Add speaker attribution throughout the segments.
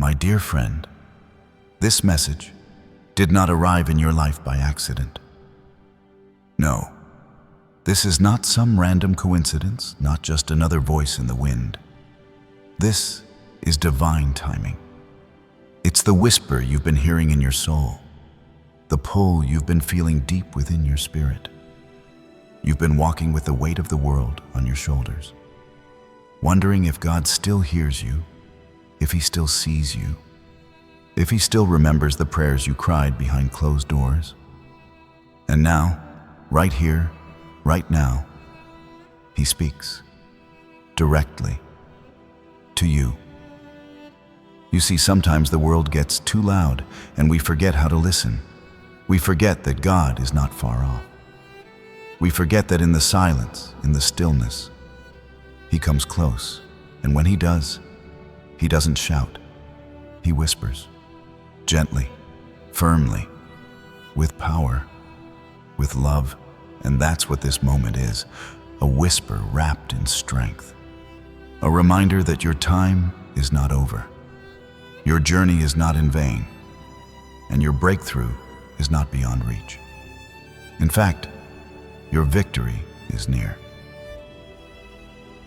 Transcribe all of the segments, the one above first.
Speaker 1: My dear friend, this message did not arrive in your life by accident. No, this is not some random coincidence, not just another voice in the wind. This is divine timing. It's the whisper you've been hearing in your soul, the pull you've been feeling deep within your spirit. You've been walking with the weight of the world on your shoulders, wondering if God still hears you, if He still sees you, if He still remembers the prayers you cried behind closed doors. And now, right here, right now, He speaks directly to you. You see, sometimes the world gets too loud and we forget how to listen. We forget that God is not far off. We forget that in the silence, in the stillness, He comes close. And when He does, He doesn't shout. He whispers, gently, firmly, with power, with love. And that's what this moment is, a whisper wrapped in strength. A reminder that your time is not over. Your journey is not in vain, and your breakthrough is not beyond reach. In fact, your victory is near.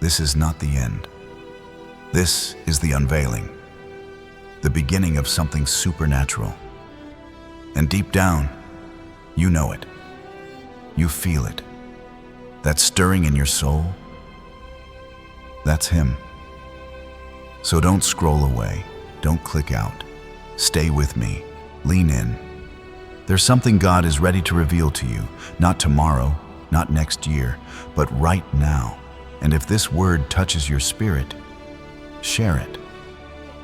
Speaker 1: This is not the end. This is the unveiling, the beginning of something supernatural. And deep down, you know it. You feel it. That stirring in your soul, that's Him. So don't scroll away. Don't click out. Stay with me. Lean in. There's something God is ready to reveal to you, not tomorrow, not next year, but right now. And if this word touches your spirit, share it.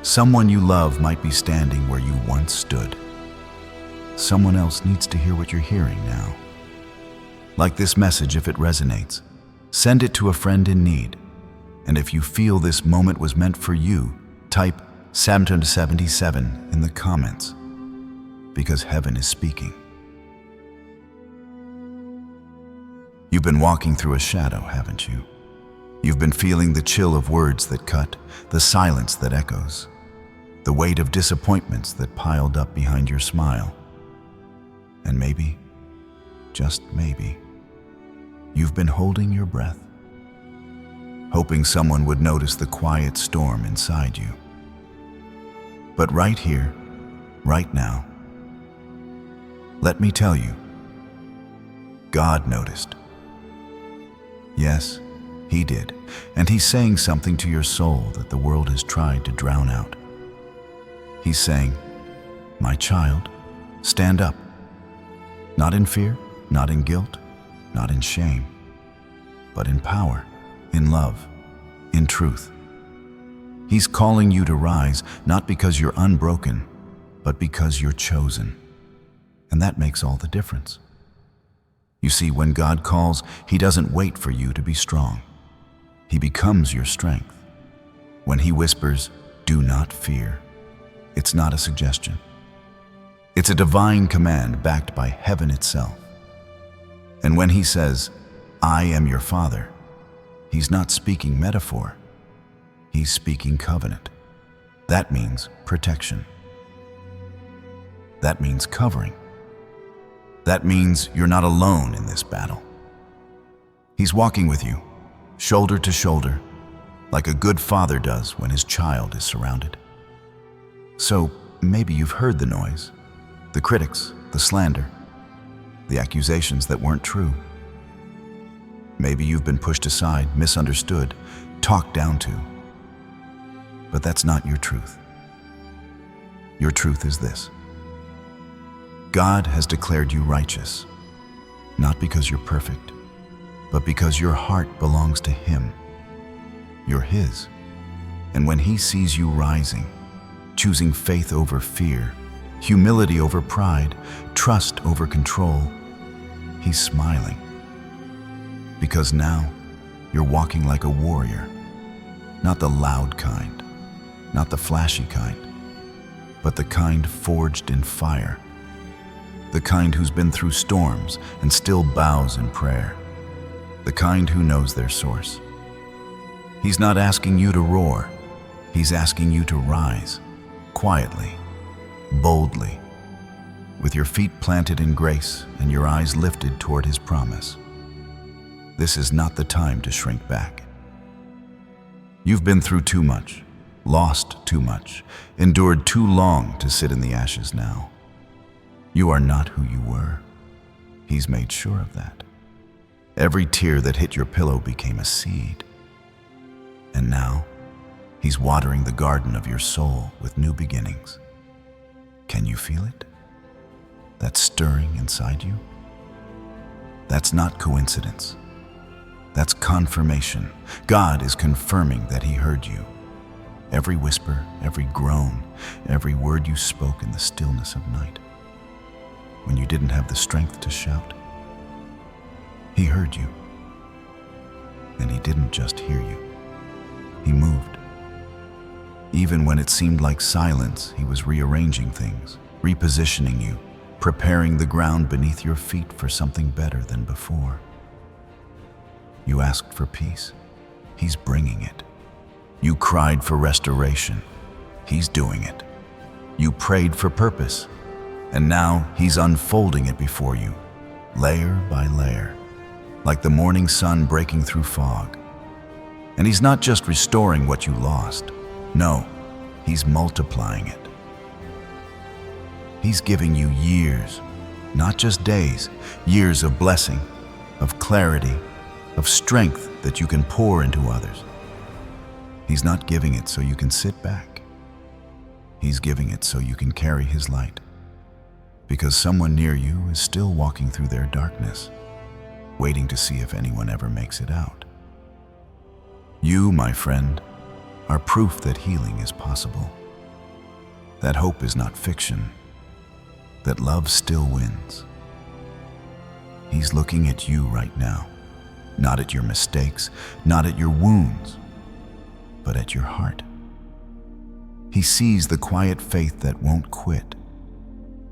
Speaker 1: Someone you love might be standing where you once stood. Someone else needs to hear what you're hearing now. Like this message, if it resonates, send it to a friend in need. And if you feel this moment was meant for you, type 777 in the comments, because heaven is speaking. You've been walking through a shadow, haven't you? You've been feeling the chill of words that cut, the silence that echoes, the weight of disappointments that piled up behind your smile. And maybe, just maybe, you've been holding your breath, hoping someone would notice the quiet storm inside you. But right here, right now, let me tell you, God noticed. Yes, He did, and He's saying something to your soul that the world has tried to drown out. He's saying, my child, stand up. Not in fear, not in guilt, not in shame, but in power, in love, in truth. He's calling you to rise, not because you're unbroken, but because you're chosen. And that makes all the difference. You see, when God calls, He doesn't wait for you to be strong. He becomes your strength. When He whispers, do not fear, it's not a suggestion. It's a divine command backed by heaven itself. And when He says, I am your Father, He's not speaking metaphor. He's speaking covenant. That means protection. That means covering. That means you're not alone in this battle. He's walking with you, shoulder to shoulder, like a good father does when his child is surrounded. So maybe you've heard the noise, the critics, the slander, the accusations that weren't true. Maybe you've been pushed aside, misunderstood, talked down to. But that's not your truth. Your truth is this. God has declared you righteous, not because you're perfect, but because your heart belongs to Him. You're His. And when He sees you rising, choosing faith over fear, humility over pride, trust over control, He's smiling. Because now you're walking like a warrior, not the loud kind, not the flashy kind, but the kind forged in fire, the kind who's been through storms and still bows in prayer, the kind who knows their source. He's not asking you to roar, He's asking you to rise, quietly, boldly, with your feet planted in grace and your eyes lifted toward His promise. This is not the time to shrink back. You've been through too much, lost too much, endured too long to sit in the ashes now. You are not who you were. He's made sure of that. Every tear that hit your pillow became a seed. And now, He's watering the garden of your soul with new beginnings. Can you feel it? That stirring inside you? That's not coincidence. That's confirmation. God is confirming that He heard you. Every whisper, every groan, every word you spoke in the stillness of night. When you didn't have the strength to shout, He heard you. And He didn't just hear you. He moved. Even when it seemed like silence, He was rearranging things, repositioning you, preparing the ground beneath your feet for something better than before. You asked for peace. He's bringing it. You cried for restoration. He's doing it. You prayed for purpose. And now He's unfolding it before you, layer by layer, like the morning sun breaking through fog. And He's not just restoring what you lost. No, He's multiplying it. He's giving you years, not just days, years of blessing, of clarity, of strength that you can pour into others. He's not giving it so you can sit back. He's giving it so you can carry His light. Because someone near you is still walking through their darkness, waiting to see if anyone ever makes it out. You, my friend, are proof that healing is possible. That hope is not fiction. That love still wins. He's looking at you right now, not at your mistakes, not at your wounds, but at your heart. He sees the quiet faith that won't quit.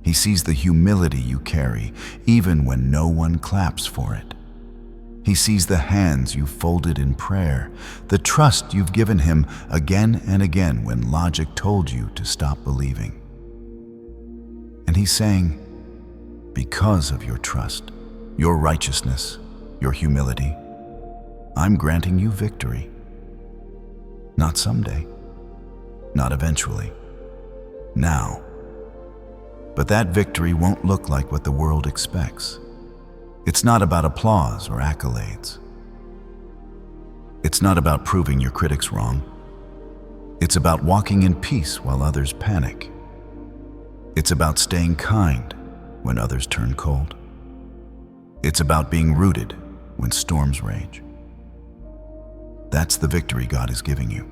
Speaker 1: He sees the humility you carry, even when no one claps for it. He sees the hands you've folded in prayer, the trust you've given Him again and again when logic told you to stop believing. And He's saying, because of your trust, your righteousness, your humility, I'm granting you victory. Not someday, not eventually, now. But that victory won't look like what the world expects. It's not about applause or accolades. It's not about proving your critics wrong. It's about walking in peace while others panic. It's about staying kind when others turn cold. It's about being rooted when storms rage. That's the victory God is giving you.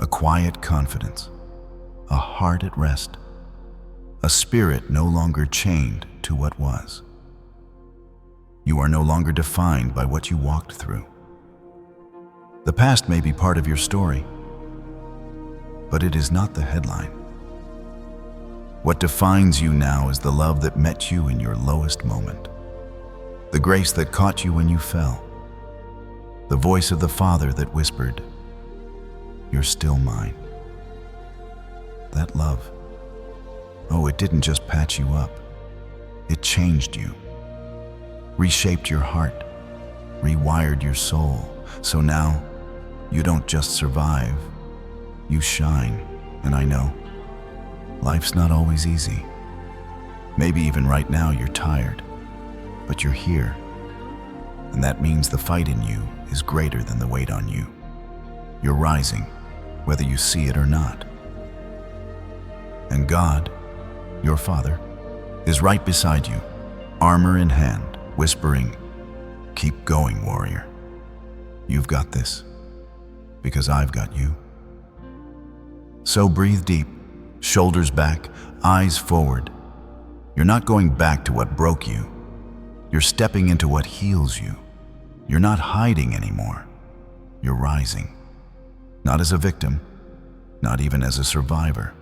Speaker 1: A quiet confidence, a heart at rest, a spirit no longer chained to what was. You are no longer defined by what you walked through. The past may be part of your story, but it is not the headline. What defines you now is the love that met you in your lowest moment, the grace that caught you when you fell, the voice of the Father that whispered, "You're still mine." That love, oh, it didn't just patch you up. It changed you, reshaped your heart, rewired your soul. So now, you don't just survive, you shine. And I know, life's not always easy. Maybe even right now you're tired, but you're here. And that means the fight in you is greater than the weight on you. You're rising, whether you see it or not. And God, your Father, is right beside you, armor in hand, whispering, "Keep going, warrior. You've got this, because I've got you." So breathe deep, shoulders back, eyes forward. You're not going back to what broke you. You're stepping into what heals you. You're not hiding anymore. You're rising. Not as a victim, not even as a survivor,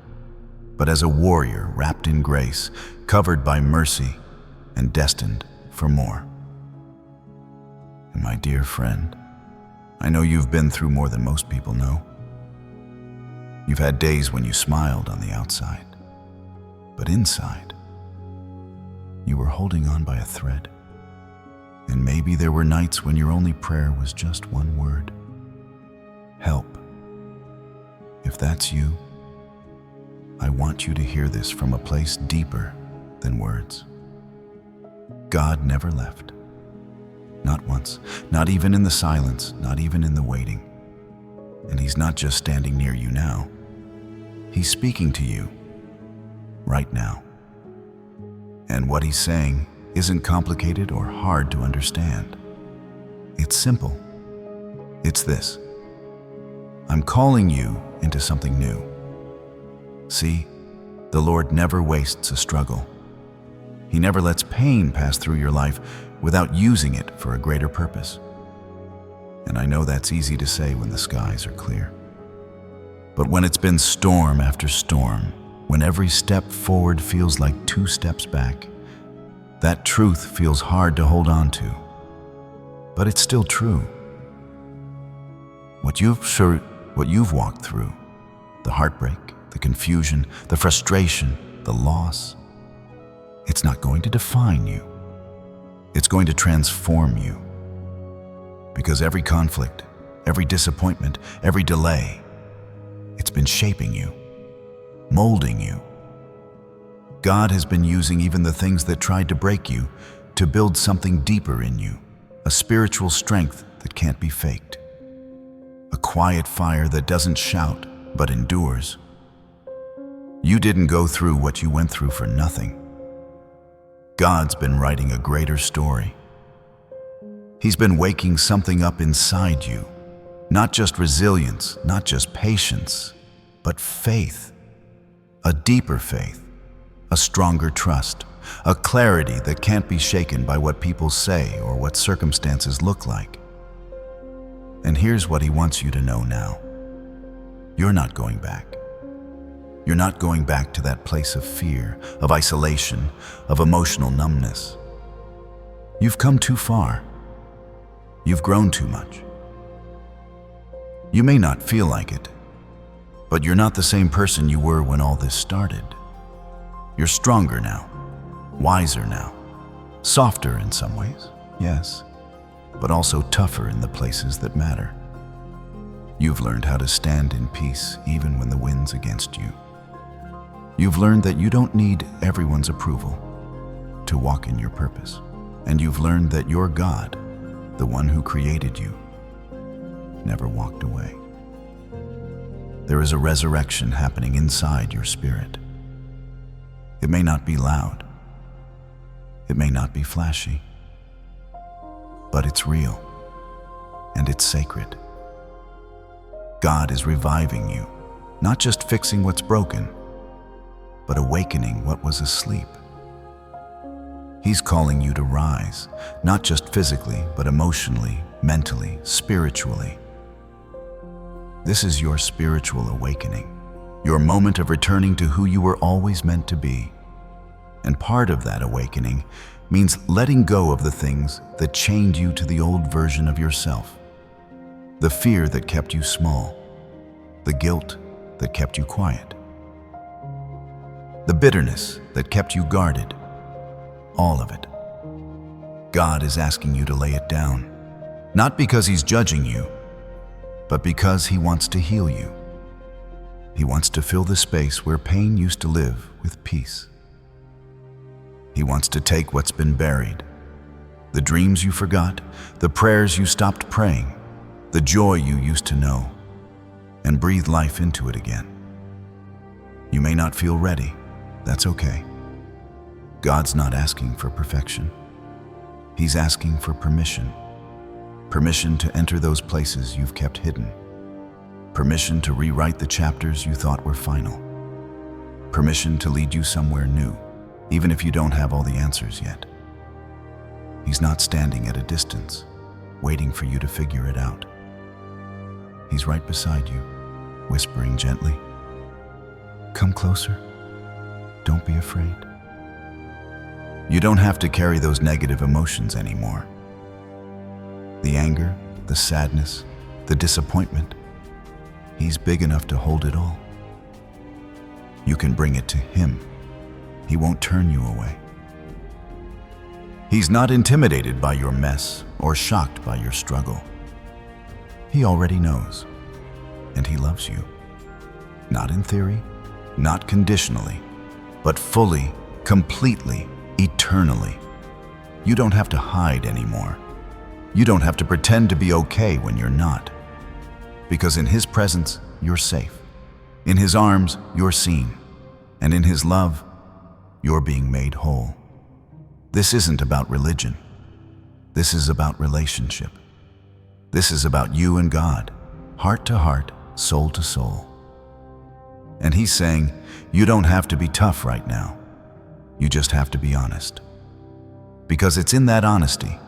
Speaker 1: but as a warrior wrapped in grace, covered by mercy, and destined for more. And my dear friend, I know you've been through more than most people know. You've had days when you smiled on the outside, but inside, you were holding on by a thread. And maybe there were nights when your only prayer was just one word: help. If that's you, I want you to hear this from a place deeper than words. God never left. Not once, not even in the silence, not even in the waiting. And He's not just standing near you now. He's speaking to you right now. And what He's saying isn't complicated or hard to understand. It's simple. It's this: I'm calling you into something new. See, the Lord never wastes a struggle. He never lets pain pass through your life without using it for a greater purpose. And I know that's easy to say when the skies are clear. But when it's been storm after storm, when every step forward feels like 2 steps back, that truth feels hard to hold on to. But it's still true. What you've walked through, the heartbreak, the confusion, the frustration, the loss, it's not going to define you. It's going to transform you. Because every conflict, every disappointment, every delay, it's been shaping you, molding you. God has been using even the things that tried to break you to build something deeper in you, a spiritual strength that can't be faked, a quiet fire that doesn't shout but endures. You didn't go through what you went through for nothing. God's been writing a greater story. He's been waking something up inside you, not just resilience, not just patience, but faith, a deeper faith, a stronger trust, a clarity that can't be shaken by what people say or what circumstances look like. And here's what He wants you to know now. You're not going back. You're not going back to that place of fear, of isolation, of emotional numbness. You've come too far. You've grown too much. You may not feel like it, but you're not the same person you were when all this started. You're stronger now, wiser now, softer in some ways, yes, but also tougher in the places that matter. You've learned how to stand in peace even when the wind's against you. You've learned that you don't need everyone's approval to walk in your purpose. And you've learned that your God, the one who created you, never walked away. There is a resurrection happening inside your spirit. It may not be loud. It may not be flashy. But it's real. And it's sacred. God is reviving you, not just fixing what's broken, but awakening what was asleep. He's calling you to rise, not just physically, but emotionally, mentally, spiritually. This is your spiritual awakening, your moment of returning to who you were always meant to be. And part of that awakening means letting go of the things that chained you to the old version of yourself. The fear that kept you small, the guilt that kept you quiet, the bitterness that kept you guarded, all of it. God is asking you to lay it down, not because He's judging you, but because He wants to heal you. He wants to fill the space where pain used to live with peace. He wants to take what's been buried, the dreams you forgot, the prayers you stopped praying, the joy you used to know, and breathe life into it again. You may not feel ready. That's okay. God's not asking for perfection. He's asking for permission. Permission to enter those places you've kept hidden. Permission to rewrite the chapters you thought were final. Permission to lead you somewhere new, even if you don't have all the answers yet. He's not standing at a distance, waiting for you to figure it out. He's right beside you, whispering gently, "Come closer. Don't be afraid." You don't have to carry those negative emotions anymore. The anger, the sadness, the disappointment. He's big enough to hold it all. you can bring it to Him. He won't turn you away. He's not intimidated by your mess or shocked by your struggle. He already knows, and He loves you. Not in theory, not conditionally, but fully, completely, eternally. You don't have to hide anymore. You don't have to pretend to be okay when you're not. Because in His presence, you're safe. In His arms, you're seen. And in His love, you're being made whole. This isn't about religion. This is about relationship. This is about you and God, heart to heart, soul to soul. And He's saying, you don't have to be tough right now. You just have to be honest. Because it's in that honesty,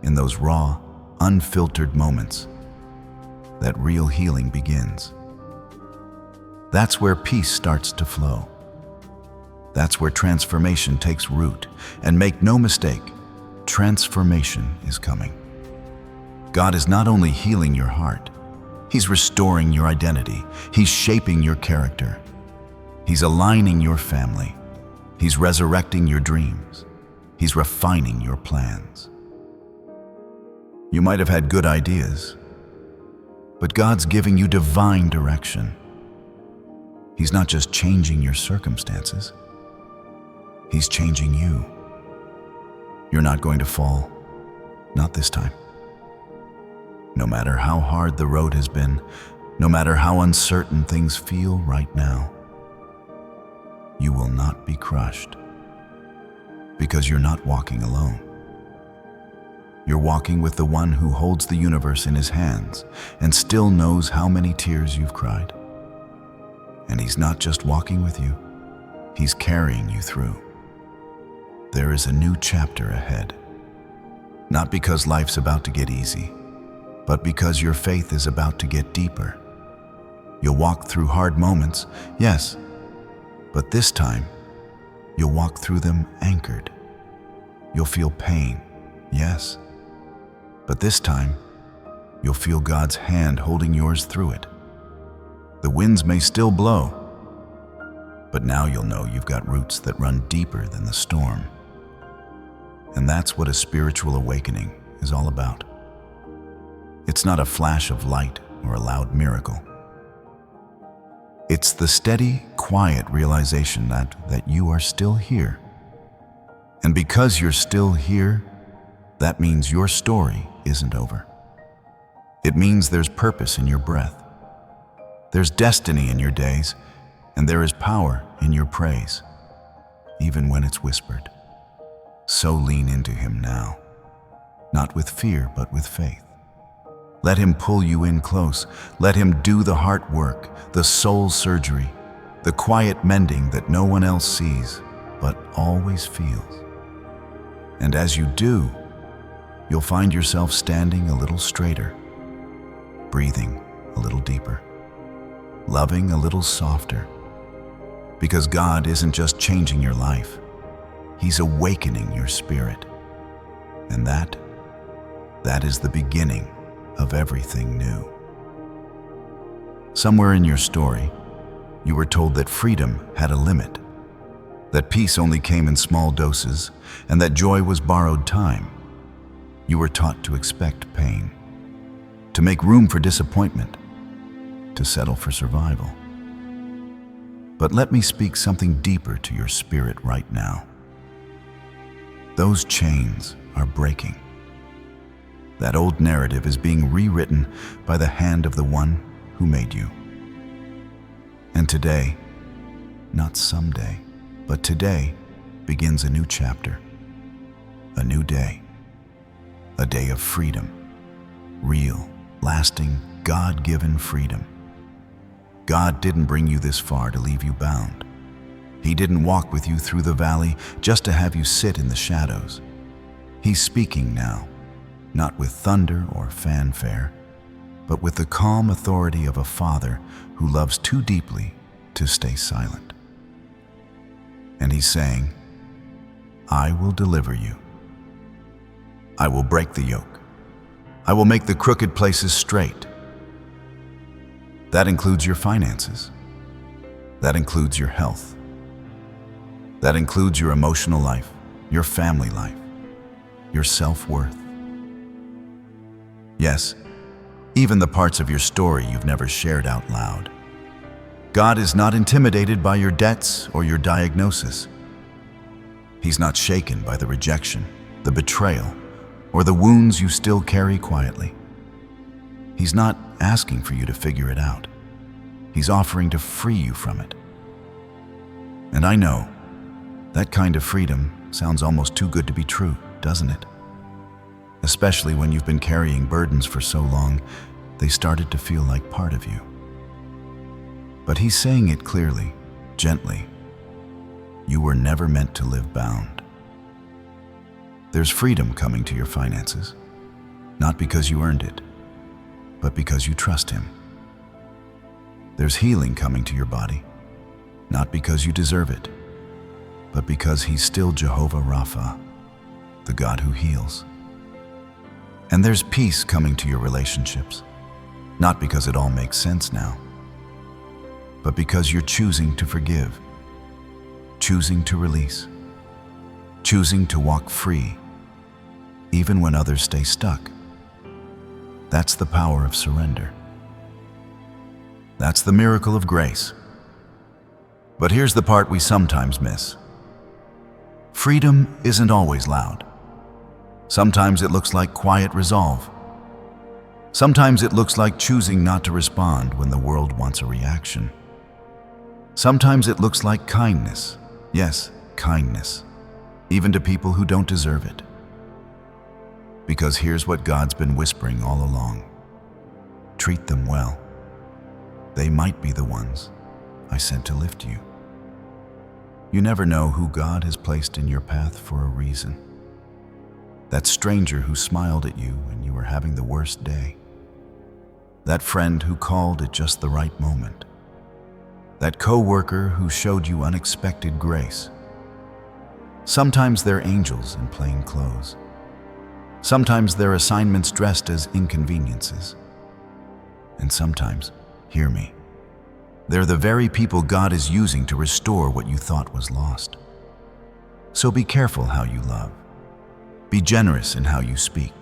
Speaker 1: in those raw, unfiltered moments, that real healing begins. That's where peace starts to flow. That's where transformation takes root. And make no mistake, transformation is coming. God is not only healing your heart, He's restoring your identity. He's shaping your character. He's aligning your family. He's resurrecting your dreams. He's refining your plans. You might have had good ideas, but God's giving you divine direction. He's not just changing your circumstances. He's changing you. You're not going to fall, not this time. No matter how hard the road has been, no matter how uncertain things feel right now, you will not be crushed, because you're not walking alone. You're walking with the one who holds the universe in His hands and still knows how many tears you've cried. And He's not just walking with you, He's carrying you through. There is a new chapter ahead. Not because life's about to get easy, but because your faith is about to get deeper. You'll walk through hard moments, yes, but this time, you'll walk through them anchored. You'll feel pain, yes, but this time, you'll feel God's hand holding yours through it. The winds may still blow, but now you'll know you've got roots that run deeper than the storm. And that's what a spiritual awakening is all about. It's not a flash of light or a loud miracle. It's the steady, quiet realization that you are still here. And because you're still here, that means your story isn't over. It means there's purpose in your breath. There's destiny in your days, and there is power in your praise, even when it's whispered. So lean into Him now, not with fear, but with faith. Let Him pull you in close. Let Him do the heart work, the soul surgery, the quiet mending that no one else sees, but always feels. And as you do, you'll find yourself standing a little straighter, breathing a little deeper, loving a little softer, because God isn't just changing your life, He's awakening your spirit. And that is the beginning of everything new. Somewhere in your story, you were told that freedom had a limit, that peace only came in small doses, and that joy was borrowed time. You were taught to expect pain, to make room for disappointment, to settle for survival. But let me speak something deeper to your spirit right now. Those chains are breaking. That old narrative is being rewritten by the hand of the one who made you. And today, not someday, but today, begins a new chapter, a new day, a day of freedom, real, lasting, God-given freedom. God didn't bring you this far to leave you bound. He didn't walk with you through the valley just to have you sit in the shadows. He's speaking now, not with thunder or fanfare, but with the calm authority of a father who loves too deeply to stay silent. And He's saying, I will deliver you. I will break the yoke. I will make the crooked places straight. That includes your finances. That includes your health. That includes your emotional life, your family life, your self-worth. Yes, even the parts of your story you've never shared out loud. God is not intimidated by your debts or your diagnosis. He's not shaken by the rejection, the betrayal, or the wounds you still carry quietly. He's not asking for you to figure it out. He's offering to free you from it. And I know, that kind of freedom sounds almost too good to be true, doesn't it? Especially when you've been carrying burdens for so long, they started to feel like part of you. But he's saying it clearly, gently. You were never meant to live bound. There's freedom coming to your finances, not because you earned it, but because you trust him. There's healing coming to your body, not because you deserve it, but because he's still Jehovah Rapha, the God who heals. And there's peace coming to your relationships, not because it all makes sense now, but because you're choosing to forgive, choosing to release, choosing to walk free, even when others stay stuck. That's the power of surrender. That's the miracle of grace. But here's the part we sometimes miss. Freedom isn't always loud. Sometimes it looks like quiet resolve. Sometimes it looks like choosing not to respond when the world wants a reaction. Sometimes it looks like kindness. Yes, kindness, even to people who don't deserve it. Because here's what God's been whispering all along. Treat them well. They might be the ones I sent to lift you. You never know who God has placed in your path for a reason. That stranger who smiled at you when you were having the worst day. That friend who called at just the right moment. That coworker who showed you unexpected grace. Sometimes they're angels in plain clothes. Sometimes they're assignments dressed as inconveniences. And sometimes, hear me, they're the very people God is using to restore what you thought was lost. So be careful how you love. Be generous in how you speak.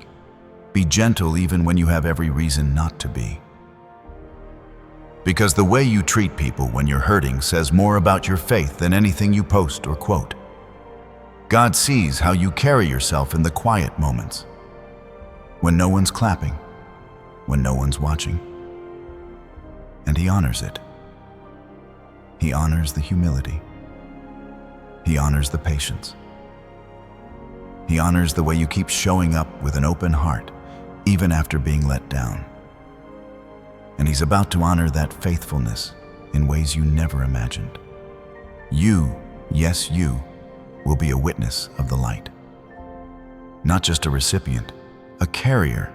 Speaker 1: Be gentle even when you have every reason not to be. Because the way you treat people when you're hurting says more about your faith than anything you post or quote. God sees how you carry yourself in the quiet moments, when no one's clapping, when no one's watching. And he honors it. He honors the humility. He honors the patience. He honors the way you keep showing up with an open heart, even after being let down. And he's about to honor that faithfulness in ways you never imagined. You, yes you, will be a witness of the light. Not just a recipient, a carrier,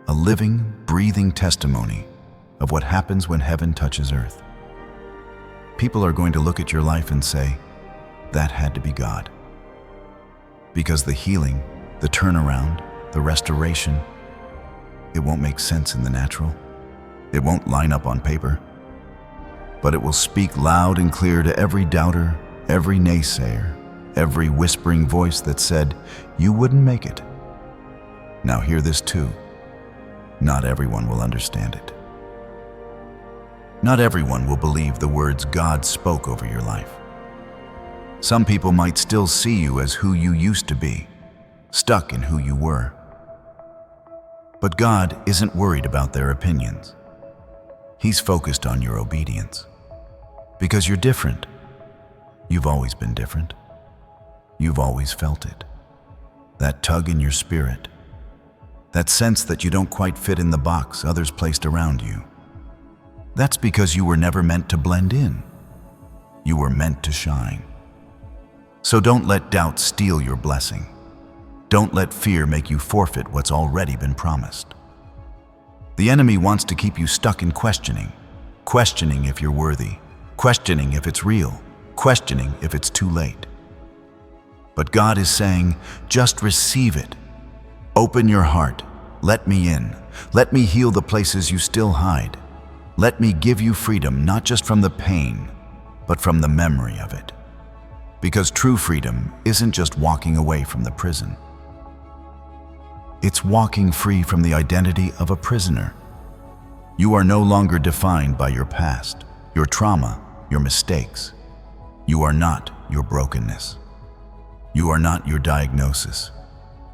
Speaker 1: a living, breathing testimony of what happens when heaven touches earth. People are going to look at your life and say, that had to be God. Because the healing, the turnaround, the restoration, it won't make sense in the natural. It won't line up on paper. But it will speak loud and clear to every doubter, every naysayer, every whispering voice that said, you wouldn't make it. Now hear this too. Not everyone will understand it. Not everyone will believe the words God spoke over your life. Some people might still see you as who you used to be, stuck in who you were. But God isn't worried about their opinions. He's focused on your obedience. Because you're different. You've always been different. You've always felt it. That tug in your spirit. That sense that you don't quite fit in the box others placed around you. That's because you were never meant to blend in. You were meant to shine. So don't let doubt steal your blessing. Don't let fear make you forfeit what's already been promised. The enemy wants to keep you stuck in questioning if you're worthy, questioning if it's real, questioning if it's too late. But God is saying, just receive it. Open your heart. Let me in. Let me heal the places you still hide. Let me give you freedom, not just from the pain, but from the memory of it. Because true freedom isn't just walking away from the prison. It's walking free from the identity of a prisoner. You are no longer defined by your past, your trauma, your mistakes. You are not your brokenness. You are not your diagnosis.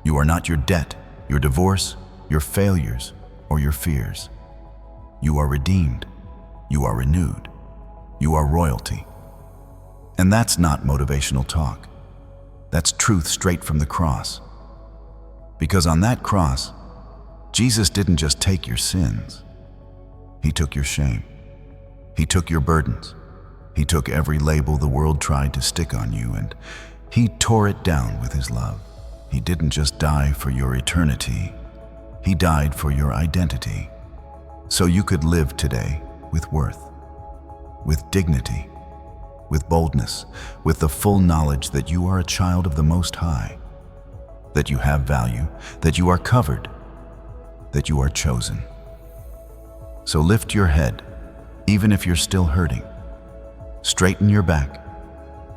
Speaker 1: You are not your debt, your divorce, your failures, or your fears. You are redeemed. You are renewed. You are royalty. And that's not motivational talk. That's truth straight from the cross. Because on that cross, Jesus didn't just take your sins. He took your shame. He took your burdens. He took every label the world tried to stick on you, and he tore it down with his love. He didn't just die for your eternity. He died for your identity, so you could live today with worth, with dignity, with boldness, with the full knowledge that you are a child of the Most High, that you have value, that you are covered, that you are chosen. So lift your head, even if you're still hurting. Straighten your back,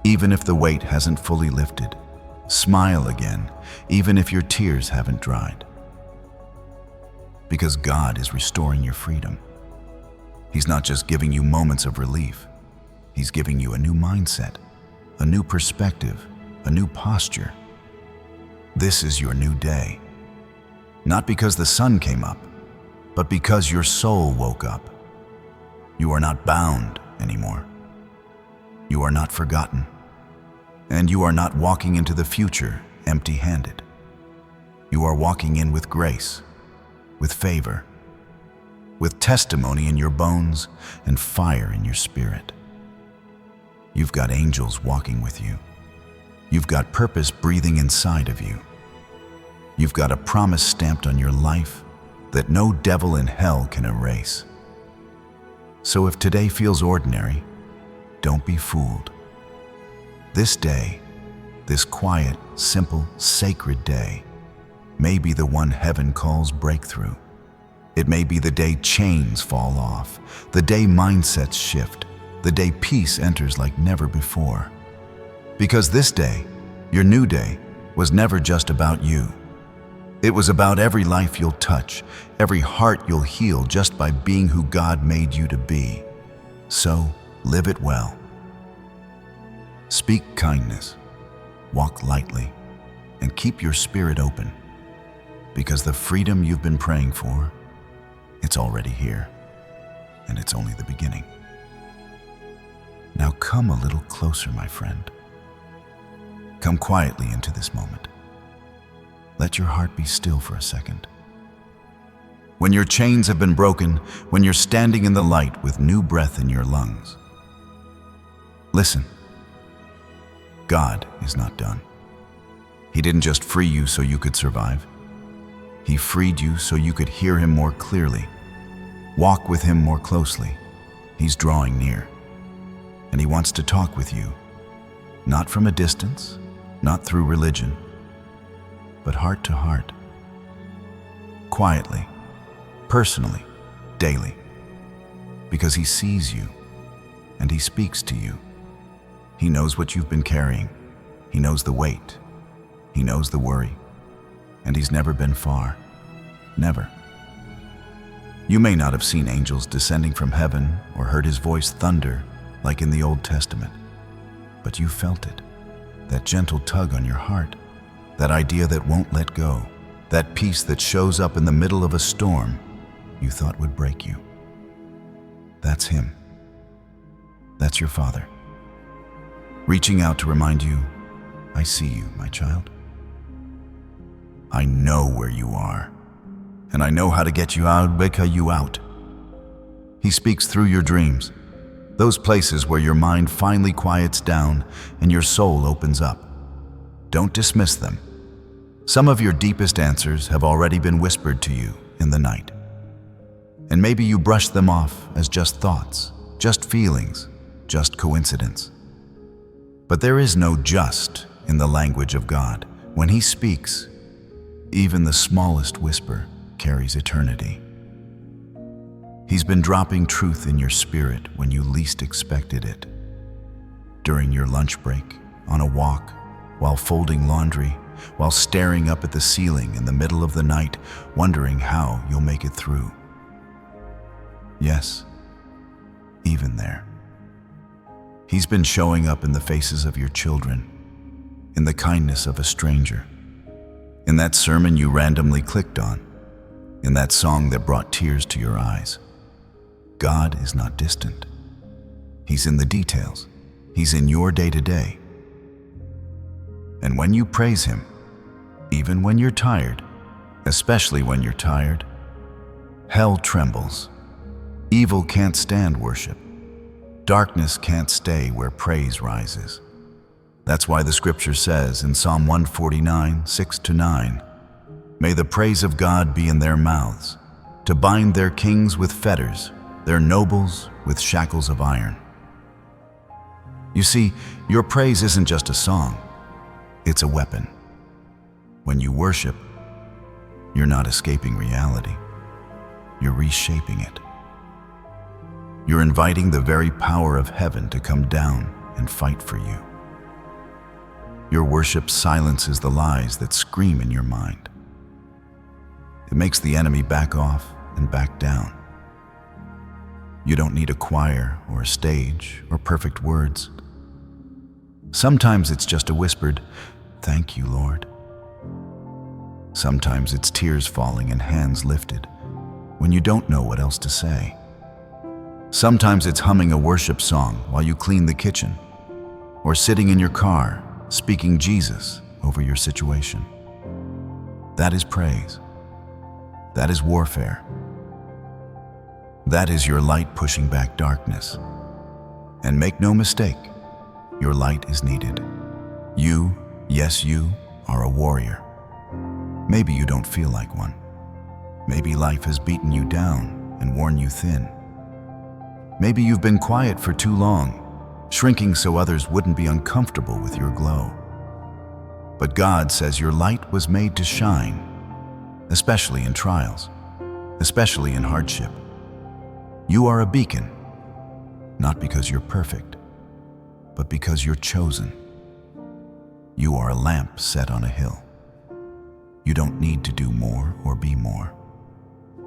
Speaker 1: even if the weight hasn't fully lifted. Smile again, even if your tears haven't dried. Because God is restoring your freedom. He's not just giving you moments of relief. He's giving you a new mindset, a new perspective, a new posture. This is your new day. Not because the sun came up, but because your soul woke up. You are not bound anymore. You are not forgotten. And you are not walking into the future empty-handed. You are walking in with grace, with favor, with testimony in your bones and fire in your spirit. You've got angels walking with you. You've got purpose breathing inside of you. You've got a promise stamped on your life that no devil in hell can erase. So if today feels ordinary, don't be fooled. This day, this quiet, simple, sacred day, may be the one heaven calls breakthrough. It may be the day chains fall off, the day mindsets shift, the day peace enters like never before. Because this day, your new day, was never just about you. It was about every life you'll touch, every heart you'll heal just by being who God made you to be. So, live it well. Speak kindness, walk lightly, and keep your spirit open. Because the freedom you've been praying for, it's already here, and it's only the beginning. Now come a little closer, my friend. Come quietly into this moment. Let your heart be still for a second. When your chains have been broken, when you're standing in the light with new breath in your lungs, listen. God is not done. He didn't just free you so you could survive. He freed you so you could hear him more clearly, walk with him more closely. He's drawing near, and he wants to talk with you, not from a distance, not through religion, but heart to heart, quietly, personally, daily, because he sees you and he speaks to you. He knows what you've been carrying. He knows the weight. He knows the worry. And he's never been far. Never. You may not have seen angels descending from heaven or heard his voice thunder like in the Old Testament, but you felt it, that gentle tug on your heart, that idea that won't let go, that peace that shows up in the middle of a storm you thought would break you. That's him. That's your Father, reaching out to remind you, I see you, my child. I know where you are, and I know how to get you out, because you out. He speaks through your dreams, those places where your mind finally quiets down and your soul opens up. Don't dismiss them. Some of your deepest answers have already been whispered to you in the night. And maybe you brush them off as just thoughts, just feelings, just coincidence. But there is no just in the language of God. When he speaks, even the smallest whisper carries eternity. He's been dropping truth in your spirit when you least expected it. during your lunch break, on a walk, while folding laundry, while staring up at the ceiling in the middle of the night, wondering how you'll make it through. Yes, even there. He's been showing up in the faces of your children, in the kindness of a stranger, in that sermon you randomly clicked on, in that song that brought tears to your eyes. God is not distant. He's in the details. He's in your day-to-day. And when you praise Him, even when you're tired, especially when you're tired, hell trembles. Evil can't stand worship. Darkness can't stay where praise rises. That's why the scripture says in Psalm 149, 6-9, "May the praise of God be in their mouths, to bind their kings with fetters, their nobles with shackles of iron." You see, your praise isn't just a song, it's a weapon. When you worship, you're not escaping reality, you're reshaping it. You're inviting the very power of heaven to come down and fight for you. Your worship silences the lies that scream in your mind. It makes the enemy back off and back down. You don't need a choir or a stage or perfect words. Sometimes it's just a whispered, "Thank you, Lord." Sometimes it's tears falling and hands lifted when you don't know what else to say. Sometimes it's humming a worship song while you clean the kitchen, or sitting in your car speaking Jesus over your situation. That is praise. That is warfare. That is your light pushing back darkness. And make no mistake, your light is needed. You, yes you, are a warrior. Maybe you don't feel like one. Maybe life has beaten you down and worn you thin. Maybe you've been quiet for too long, shrinking so others wouldn't be uncomfortable with your glow. But God says your light was made to shine, especially in trials, especially in hardship. You are a beacon, not because you're perfect, but because you're chosen. You are a lamp set on a hill. You don't need to do more or be more.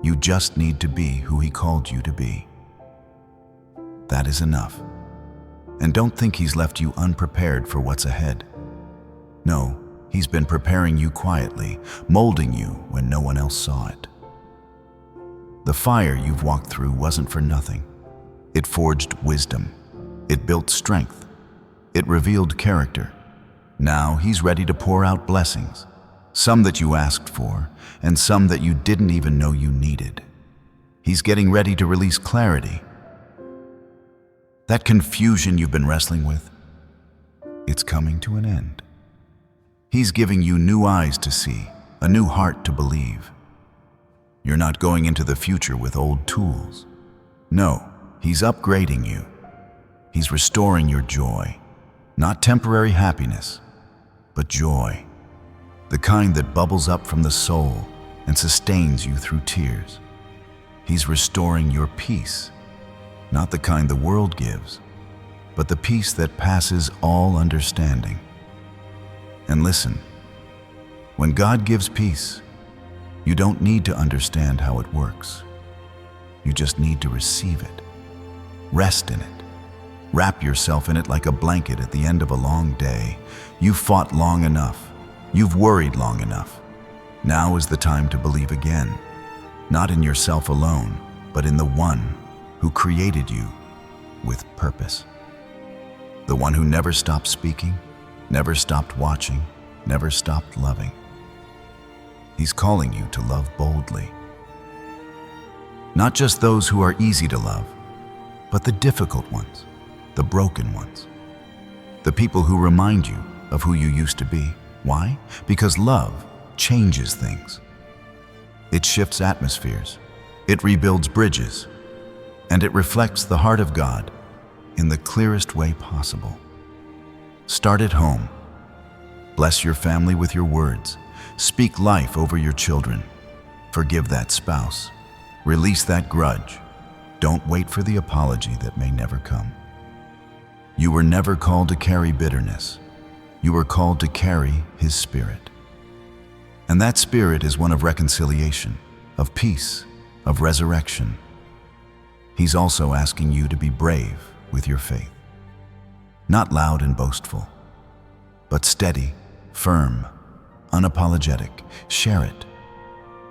Speaker 1: You just need to be who He called you to be. That is enough. And don't think He's left you unprepared for what's ahead. No, He's been preparing you quietly, molding you when no one else saw it. The fire you've walked through wasn't for nothing. It forged wisdom. It built strength. It revealed character. Now He's ready to pour out blessings, some that you asked for, and some that you didn't even know you needed. He's getting ready to release clarity. That confusion you've been wrestling with, it's coming to an end. He's giving you new eyes to see, a new heart to believe. You're not going into the future with old tools. No, He's upgrading you. He's restoring your joy, not temporary happiness, but joy, the kind that bubbles up from the soul and sustains you through tears. He's restoring your peace, not the kind the world gives, but the peace that passes all understanding. And listen, when God gives peace, you don't need to understand how it works. You just need to receive it. Rest in it. Wrap yourself in it like a blanket at the end of a long day. You've fought long enough. You've worried long enough. Now is the time to believe again, not in yourself alone, but in the one who created you with purpose. The one who never stopped speaking, never stopped watching, never stopped loving. He's calling you to love boldly. Not just those who are easy to love, but the difficult ones, the broken ones, the people who remind you of who you used to be. Why? Because love changes things. It shifts atmospheres, it rebuilds bridges, and it reflects the heart of God in the clearest way possible. Start at home. Bless your family with your words. Speak life over your children. Forgive that spouse. Release that grudge. Don't wait for the apology that may never come. You were never called to carry bitterness. You were called to carry His Spirit. And that Spirit is one of reconciliation, of peace, of resurrection. He's also asking you to be brave with your faith. Not loud and boastful, but steady, firm, unapologetic. Share it.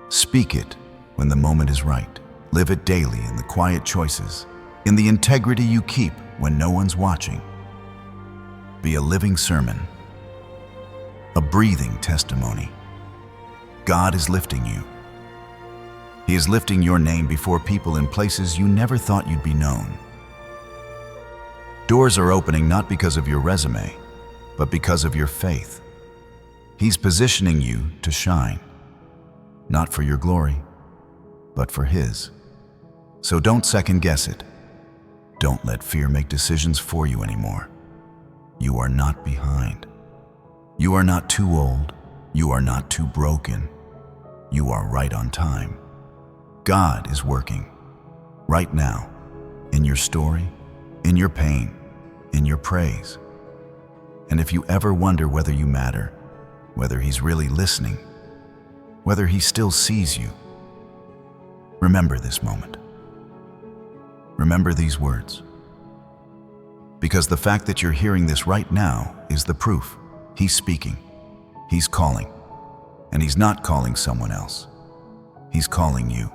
Speaker 1: Speak it when the moment is right. Live it daily in the quiet choices, in the integrity you keep when no one's watching. Be a living sermon, a breathing testimony. God is lifting you. He is lifting your name before people in places you never thought you'd be known. Doors are opening not because of your resume, but because of your faith. He's positioning you to shine, not for your glory, but for His. So don't second guess it. Don't let fear make decisions for you anymore. You are not behind. You are not too old. You are not too broken. You are right on time. God is working right now in your story, in your pain, in your praise. And if you ever wonder whether you matter, whether He's really listening, whether He still sees you, remember this moment. Remember these words. Because the fact that you're hearing this right now is the proof. He's speaking. He's calling. And He's not calling someone else. He's calling you.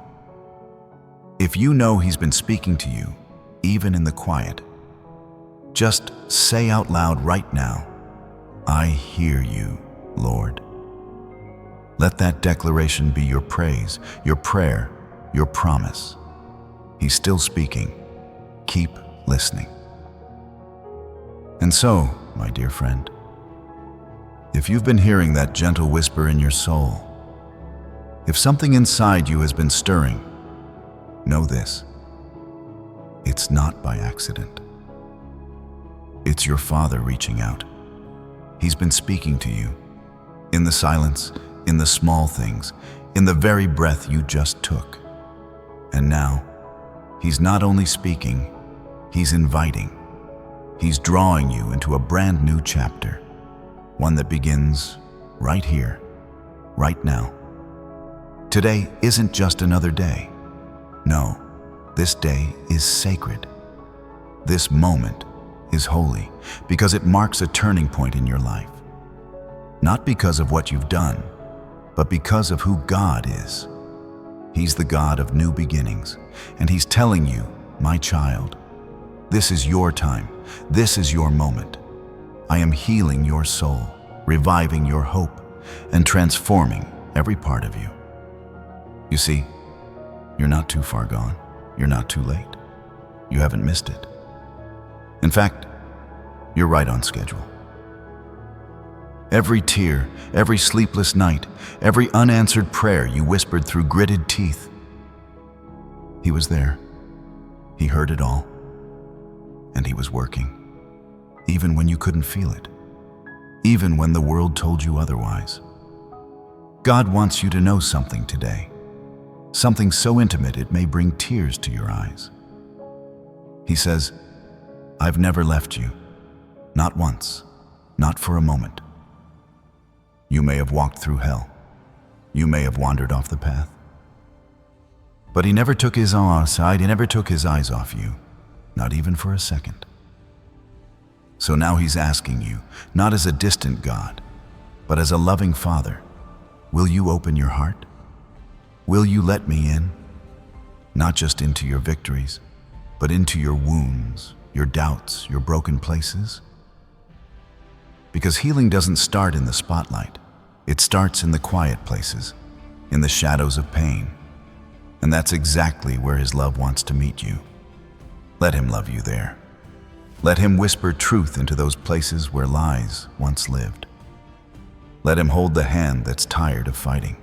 Speaker 1: If you know He's been speaking to you, even in the quiet, just say out loud right now, "I hear you, Lord." Let that declaration be your praise, your prayer, your promise. He's still speaking. Keep listening. And so, my dear friend, if you've been hearing that gentle whisper in your soul, if something inside you has been stirring, know this: it's not by accident. It's your Father reaching out. He's been speaking to you in the silence, in the small things, in the very breath you just took. And now, He's not only speaking, He's inviting. He's drawing you into a brand new chapter, one that begins right here, right now. Today isn't just another day. No, this day is sacred. This moment is holy because it marks a turning point in your life. Not because of what you've done, but because of who God is. He's the God of new beginnings, and He's telling you, my child, this is your time. This is your moment. I am healing your soul, reviving your hope, and transforming every part of you. You see, you're not too far gone. You're not too late. You haven't missed it. In fact, you're right on schedule. Every tear, every sleepless night, every unanswered prayer you whispered through gritted teeth, He was there. He heard it all. And He was working, even when you couldn't feel it, even when the world told you otherwise. God wants you to know something today, something so intimate it may bring tears to your eyes. He says, "I've never left you, not once, not for a moment." You may have walked through hell. You may have wandered off the path. But He never took His eyes aside. He never took His eyes off you, not even for a second. So now He's asking you, not as a distant God, but as a loving Father, will you open your heart? Will you let me in? Not just into your victories, but into your wounds, your doubts, your broken places? Because healing doesn't start in the spotlight. It starts in the quiet places, in the shadows of pain. And that's exactly where His love wants to meet you. Let Him love you there. Let Him whisper truth into those places where lies once lived. Let Him hold the hand that's tired of fighting.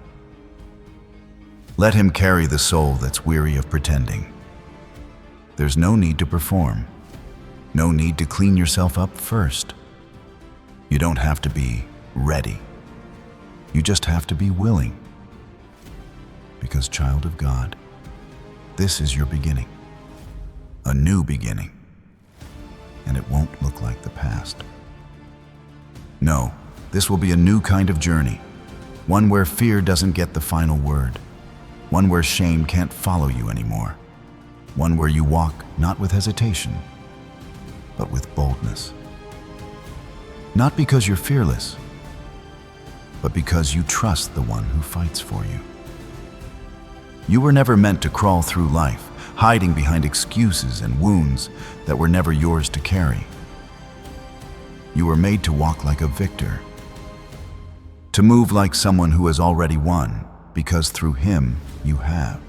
Speaker 1: Let Him carry the soul that's weary of pretending. There's no need to perform, no need to clean yourself up first. You don't have to be ready. You just have to be willing. Because, child of God, this is your beginning, a new beginning. and it won't look like the past. No, this will be a new kind of journey, one where fear doesn't get the final word, one where shame can't follow you anymore, one where you walk not with hesitation, but with boldness. Not because you're fearless, but because you trust the one who fights for you. You were never meant to crawl through life, hiding behind excuses and wounds that were never yours to carry. You were made to walk like a victor, to move like someone who has already won, because through him you have.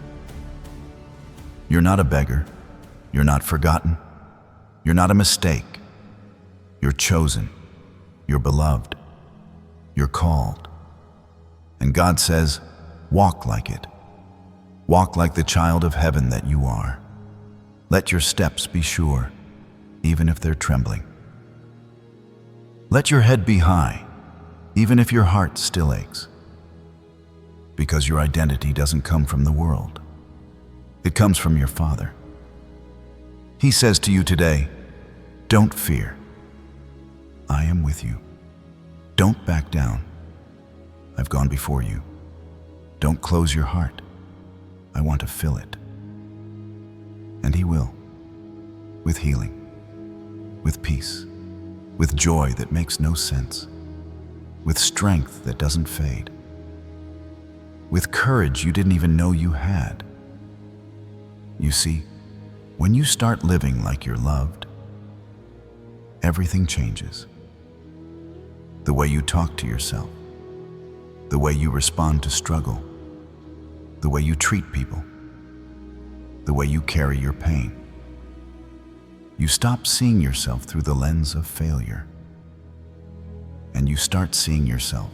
Speaker 1: You're not a beggar. You're not forgotten. You're not a mistake. You're chosen. You're beloved. You're called. And God says, walk like it. Walk like the child of heaven that you are. Let your steps be sure, even if they're trembling. Let your head be high, even if your heart still aches. Because your identity doesn't come from the world. It comes from your Father. He says to you today, don't fear. I am with you. Don't back down. I've gone before you. Don't close your heart. I want to fill it. And He will. With healing, with peace, with joy that makes no sense, with strength that doesn't fade, with courage you didn't even know you had. You see, when you start living like you're loved, everything changes. The way you talk to yourself, the way you respond to struggle, the way you treat people, the way you carry your pain. You stop seeing yourself through the lens of failure, and you start seeing yourself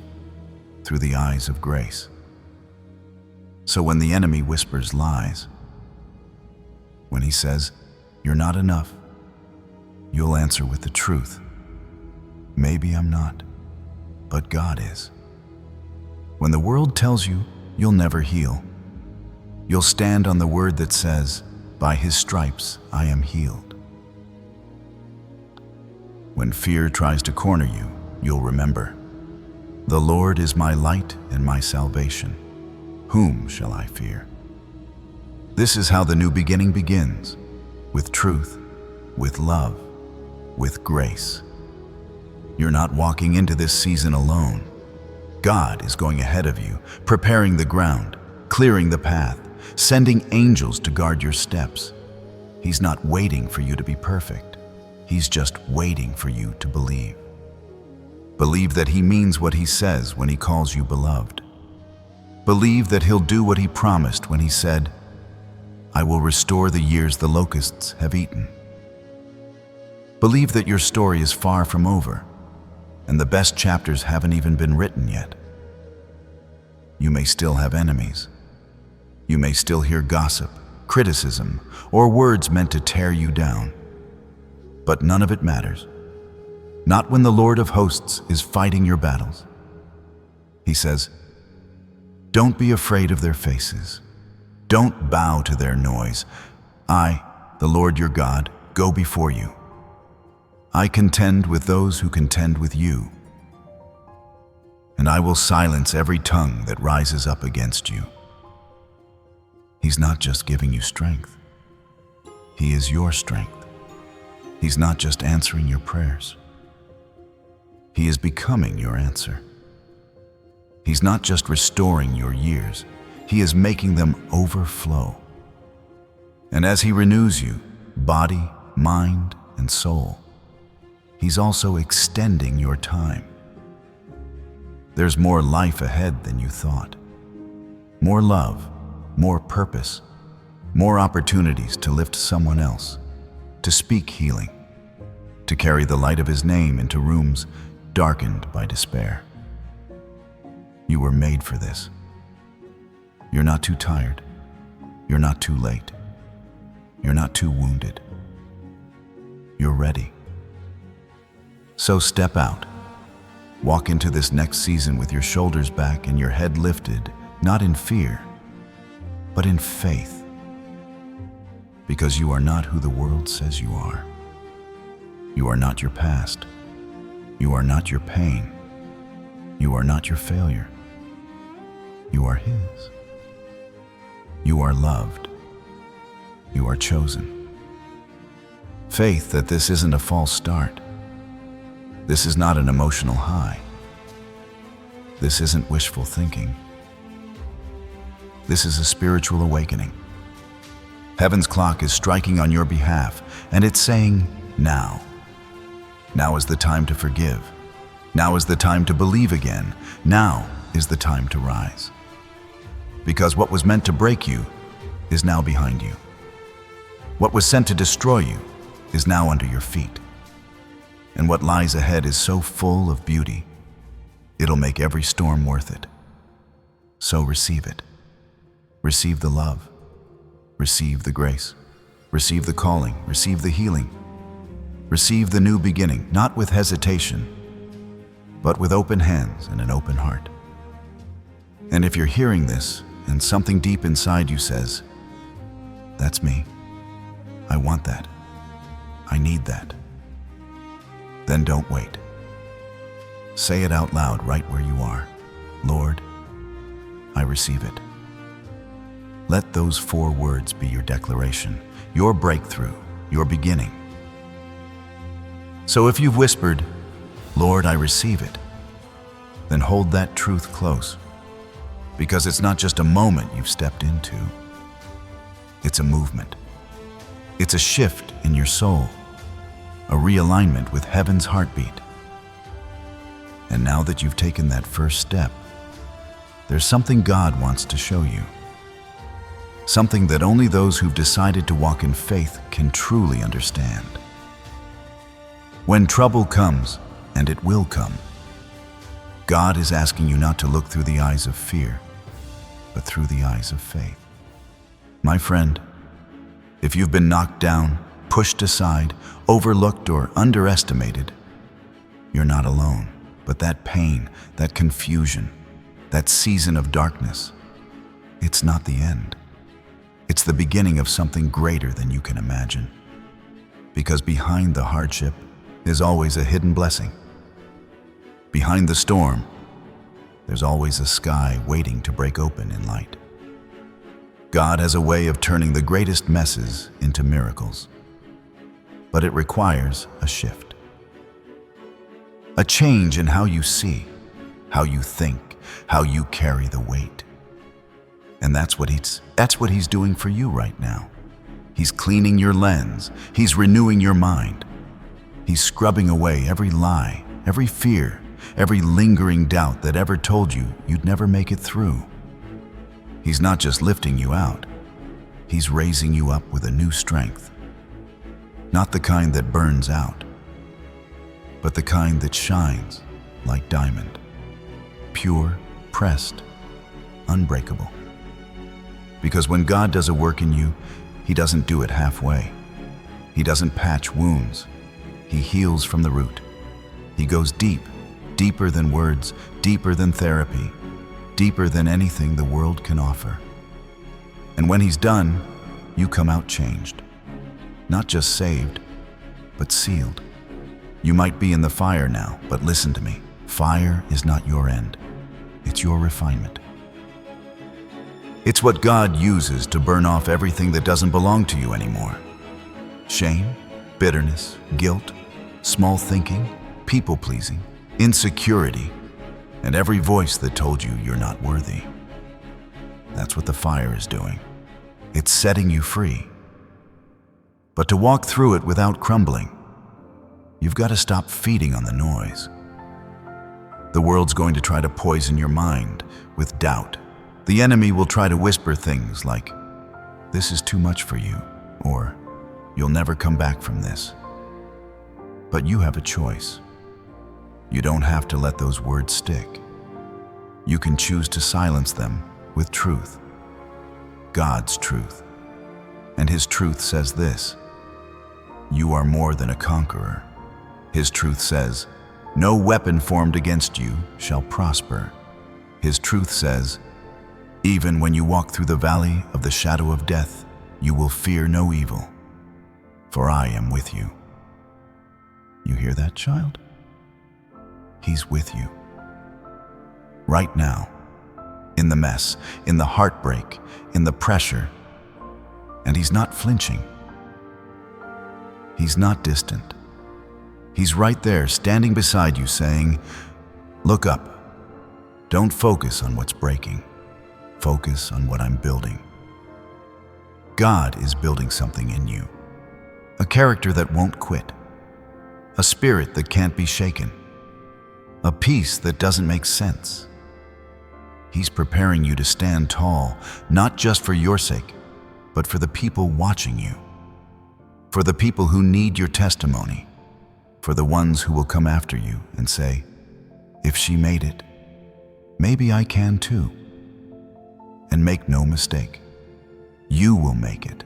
Speaker 1: through the eyes of grace. So when the enemy whispers lies, when he says, you're not enough, you'll answer with the truth. Maybe I'm not, but God is. When the world tells you you'll never heal, you'll stand on the word that says, by His stripes I am healed. When fear tries to corner you, you'll remember, the Lord is my light and my salvation. Whom shall I fear? This is how the new beginning begins, with truth, with love, with grace. You're not walking into this season alone. God is going ahead of you, preparing the ground, clearing the path, sending angels to guard your steps. He's not waiting for you to be perfect. He's just waiting for you to believe. Believe that He means what He says when He calls you beloved. Believe that He'll do what He promised when He said, I will restore the years the locusts have eaten. Believe that your story is far from over, and the best chapters haven't even been written yet. You may still have enemies. You may still hear gossip, criticism, or words meant to tear you down. But none of it matters. Not when the Lord of hosts is fighting your battles. He says, don't be afraid of their faces. Don't bow to their noise. I, the Lord your God, go before you. I contend with those who contend with you. And I will silence every tongue that rises up against you. He's not just giving you strength. He is your strength. He's not just answering your prayers. He is becoming your answer. He's not just restoring your years. He is making them overflow. And as He renews you, body, mind, and soul, He's also extending your time. There's more life ahead than you thought. More love, more purpose, more opportunities to lift someone else, to speak healing, to carry the light of His name into rooms darkened by despair. You were made for this. You're not too tired. You're not too late. You're not too wounded. You're ready. So step out. Walk into this next season with your shoulders back and your head lifted, not in fear, but in faith. Because you are not who the world says you are. You are not your past. You are not your pain. You are not your failure. You are His. You are loved. You are chosen. Faith that this isn't a false start. This is not an emotional high. This isn't wishful thinking. This is a spiritual awakening. Heaven's clock is striking on your behalf, and it's saying, now. Now is the time to forgive. Now is the time to believe again. Now is the time to rise. Because what was meant to break you is now behind you. What was sent to destroy you is now under your feet. And what lies ahead is so full of beauty, it'll make every storm worth it. So receive it. Receive the love. Receive the grace. Receive the calling. Receive the healing. Receive the new beginning, not with hesitation, but with open hands and an open heart. And if you're hearing this and something deep inside you says, that's me, I want that, I need that, then don't wait. Say it out loud right where you are. Lord, I receive it. Let those 4 words be your declaration, your breakthrough, your beginning. So if you've whispered, Lord, I receive it, then hold that truth close, because it's not just a moment you've stepped into. It's a movement. It's a shift in your soul, a realignment with heaven's heartbeat. And now that you've taken that first step, there's something God wants to show you. Something that only those who've decided to walk in faith can truly understand. When trouble comes, and it will come, God is asking you not to look through the eyes of fear, but through the eyes of faith. My friend, if you've been knocked down, pushed aside, overlooked, or underestimated, you're not alone. But that pain, that confusion, that season of darkness, it's not the end. It's the beginning of something greater than you can imagine. Because behind the hardship is always a hidden blessing. Behind the storm, there's always a sky waiting to break open in light. God has a way of turning the greatest messes into miracles. But it requires a shift. A change in how you see, how you think, how you carry the weight. And that's what he's doing for you right now. He's cleaning your lens. He's renewing your mind. He's scrubbing away every lie, every fear, every lingering doubt that ever told you you'd never make it through. He's not just lifting you out. He's raising you up with a new strength. Not the kind that burns out, but the kind that shines like diamond. Pure, pressed, unbreakable. Because when God does a work in you, He doesn't do it halfway. He doesn't patch wounds. He heals from the root. He goes deep, deeper than words, deeper than therapy, deeper than anything the world can offer. And when He's done, you come out changed. Not just saved, but sealed. You might be in the fire now, but listen to me. Fire is not your end. It's your refinement. It's what God uses to burn off everything that doesn't belong to you anymore. Shame, bitterness, guilt, small thinking, people-pleasing, insecurity, and every voice that told you you're not worthy. That's what the fire is doing. It's setting you free. But to walk through it without crumbling, you've got to stop feeding on the noise. The world's going to try to poison your mind with doubt. The enemy will try to whisper things like, "This is too much for you," or "You'll never come back from this." But you have a choice. You don't have to let those words stick. You can choose to silence them with truth. God's truth. And His truth says this: you are more than a conqueror. His truth says, no weapon formed against you shall prosper. His truth says, even when you walk through the valley of the shadow of death, you will fear no evil, for I am with you. You hear that, child? He's with you. Right now. In the mess, in the heartbreak, in the pressure. And he's not flinching. He's not distant. He's right there, standing beside you, saying, "Look up. Don't focus on what's breaking. Focus on what I'm building." God is building something in you. A character that won't quit. A spirit that can't be shaken. A peace that doesn't make sense. He's preparing you to stand tall, not just for your sake, but for the people watching you. For the people who need your testimony. For the ones who will come after you and say, "If she made it, maybe I can too." And make no mistake, you will make it.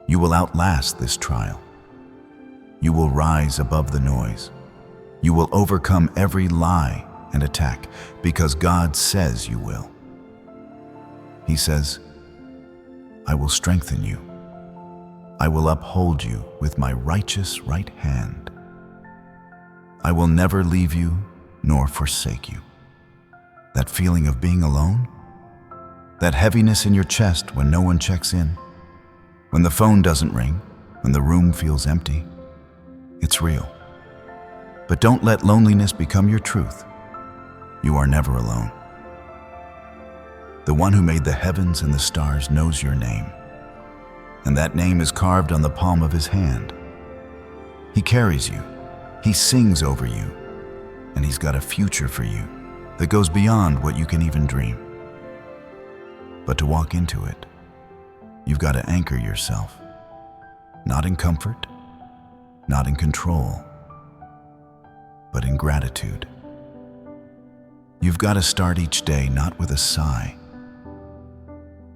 Speaker 1: You will outlast this trial. You will rise above the noise. You will overcome every lie and attack because God says you will. He says, "I will strengthen you. I will uphold you with my righteous right hand. I will never leave you nor forsake you." That feeling of being alone? That heaviness in your chest when no one checks in? When the phone doesn't ring? When the room feels empty? It's real. But don't let loneliness become your truth. You are never alone. The one who made the heavens and the stars knows your name, and that name is carved on the palm of his hand. He carries you, he sings over you, and he's got a future for you that goes beyond what you can even dream. But to walk into it, you've got to anchor yourself, not in comfort, not in control, but in gratitude. You've got to start each day not with a sigh,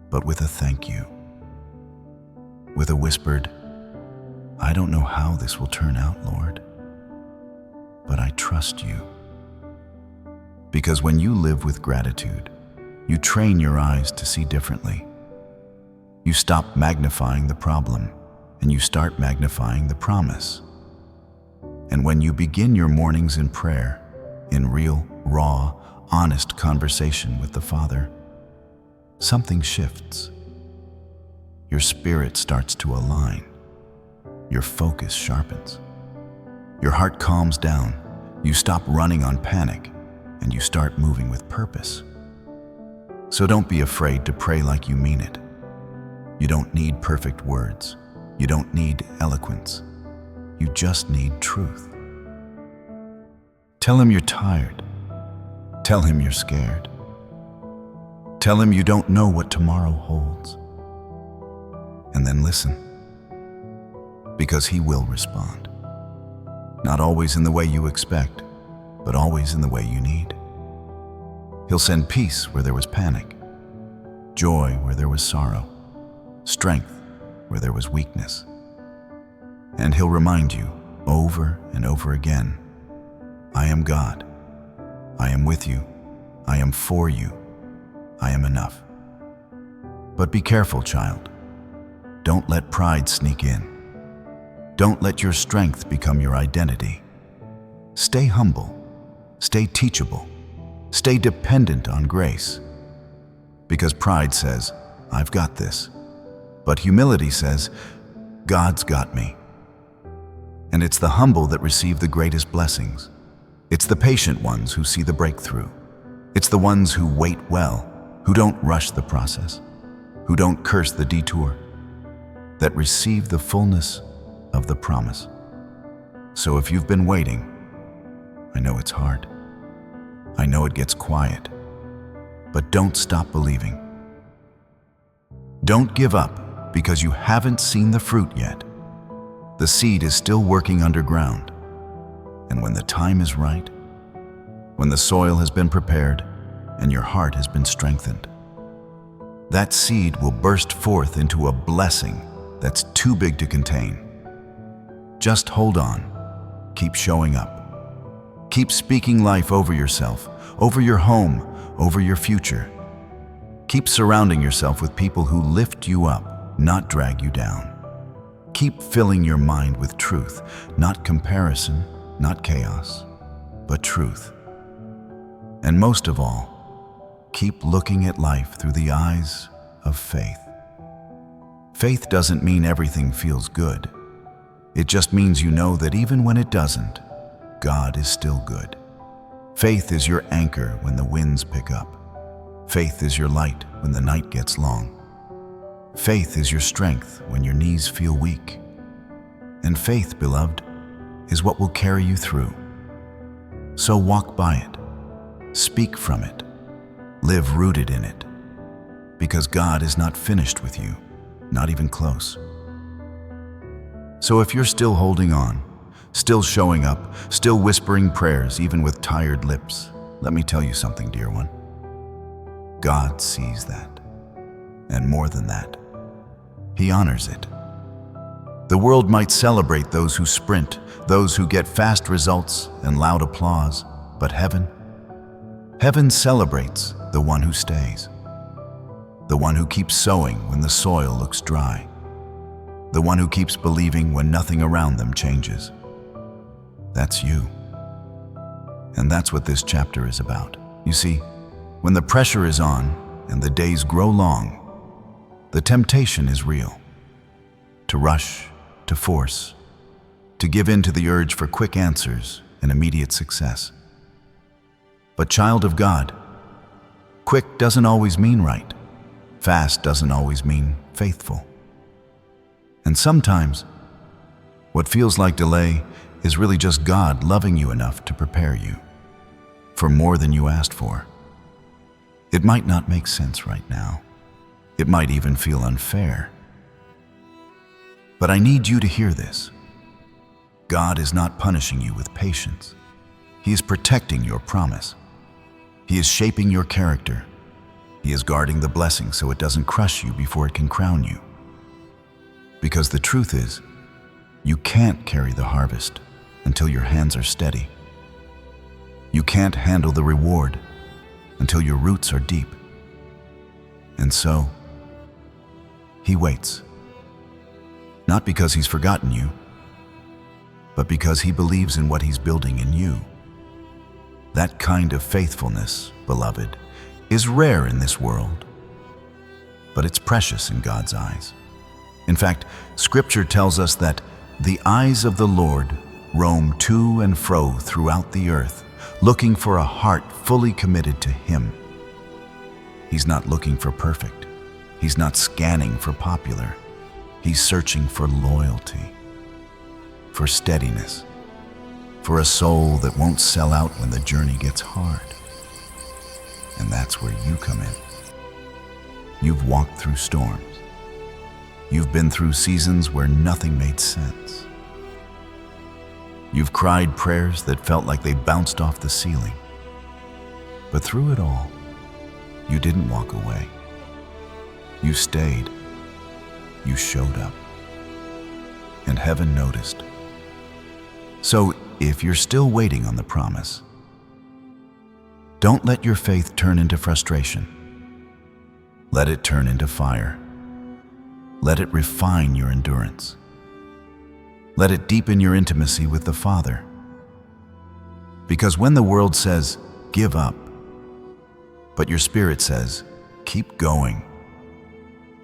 Speaker 1: but with a thank you. With a whispered, "I don't know how this will turn out, Lord, but I trust you." Because when you live with gratitude, you train your eyes to see differently. You stop magnifying the problem and you start magnifying the promise. And when you begin your mornings in prayer, in real, raw, honest conversation with the Father, something shifts. Your spirit starts to align. Your focus sharpens. Your heart calms down. You stop running on panic and you start moving with purpose. So don't be afraid to pray like you mean it. You don't need perfect words. You don't need eloquence. You just need truth. Tell him you're tired. Tell him you're scared. Tell him you don't know what tomorrow holds. And then listen, because he will respond. Not always in the way you expect, but always in the way you need. He'll send peace where there was panic, joy where there was sorrow, strength where there was weakness. And he'll remind you over and over again, "I am God. I am with you. I am for you. I am enough." But be careful, child. Don't let pride sneak in. Don't let your strength become your identity. Stay humble. Stay teachable. Stay dependent on grace. Because pride says, "I've got this." But humility says, "God's got me." And it's the humble that receive the greatest blessings. It's the patient ones who see the breakthrough. It's the ones who wait well, who don't rush the process, who don't curse the detour, that receive the fullness of the promise. So if you've been waiting, I know it's hard. I know it gets quiet, but don't stop believing. Don't give up because you haven't seen the fruit yet. The seed is still working underground. And when the time is right, when the soil has been prepared and your heart has been strengthened, that seed will burst forth into a blessing that's too big to contain. Just hold on. Keep showing up. Keep speaking life over yourself, over your home, over your future. Keep surrounding yourself with people who lift you up, not drag you down. Keep filling your mind with truth, not comparison, not chaos, but truth. And most of all, keep looking at life through the eyes of faith. Faith doesn't mean everything feels good. It just means you know that even when it doesn't, God is still good. Faith is your anchor when the winds pick up. Faith is your light when the night gets long. Faith is your strength when your knees feel weak. And faith, beloved, is what will carry you through. So walk by it, speak from it, live rooted in it, because God is not finished with you, not even close. So if you're still holding on, still showing up, still whispering prayers even with tired lips, let me tell you something, dear one. God sees that, and more than that, He honors it. The world might celebrate those who sprint, those who get fast results and loud applause, but heaven celebrates the one who stays, the one who keeps sowing when the soil looks dry, the one who keeps believing when nothing around them changes. That's you. And that's what this chapter is about. You see, when the pressure is on and the days grow long, the temptation is real. To rush, to force, to give in to the urge for quick answers and immediate success. But child of God, quick doesn't always mean right. Fast doesn't always mean faithful. And sometimes, what feels like delay is really just God loving you enough to prepare you for more than you asked for. It might not make sense right now. It might even feel unfair. But I need you to hear this. God is not punishing you with patience. He is protecting your promise. He is shaping your character. He is guarding the blessing so it doesn't crush you before it can crown you. Because the truth is, you can't carry the harvest until your hands are steady. You can't handle the reward until your roots are deep. And so, He waits. Not because He's forgotten you, but because He believes in what He's building in you. That kind of faithfulness, beloved, is rare in this world, but it's precious in God's eyes. In fact, Scripture tells us that the eyes of the Lord roam to and fro throughout the earth, looking for a heart fully committed to Him. He's not looking for perfect. He's not scanning for popular. He's searching for loyalty, for steadiness, for a soul that won't sell out when the journey gets hard. And that's where you come in. You've walked through storms. You've been through seasons where nothing made sense. You've cried prayers that felt like they bounced off the ceiling. But through it all, you didn't walk away. You stayed. You showed up. And heaven noticed. So if you're still waiting on the promise, don't let your faith turn into frustration. Let it turn into fire. Let it refine your endurance. Let it deepen your intimacy with the Father. Because when the world says, give up, but your spirit says, keep going,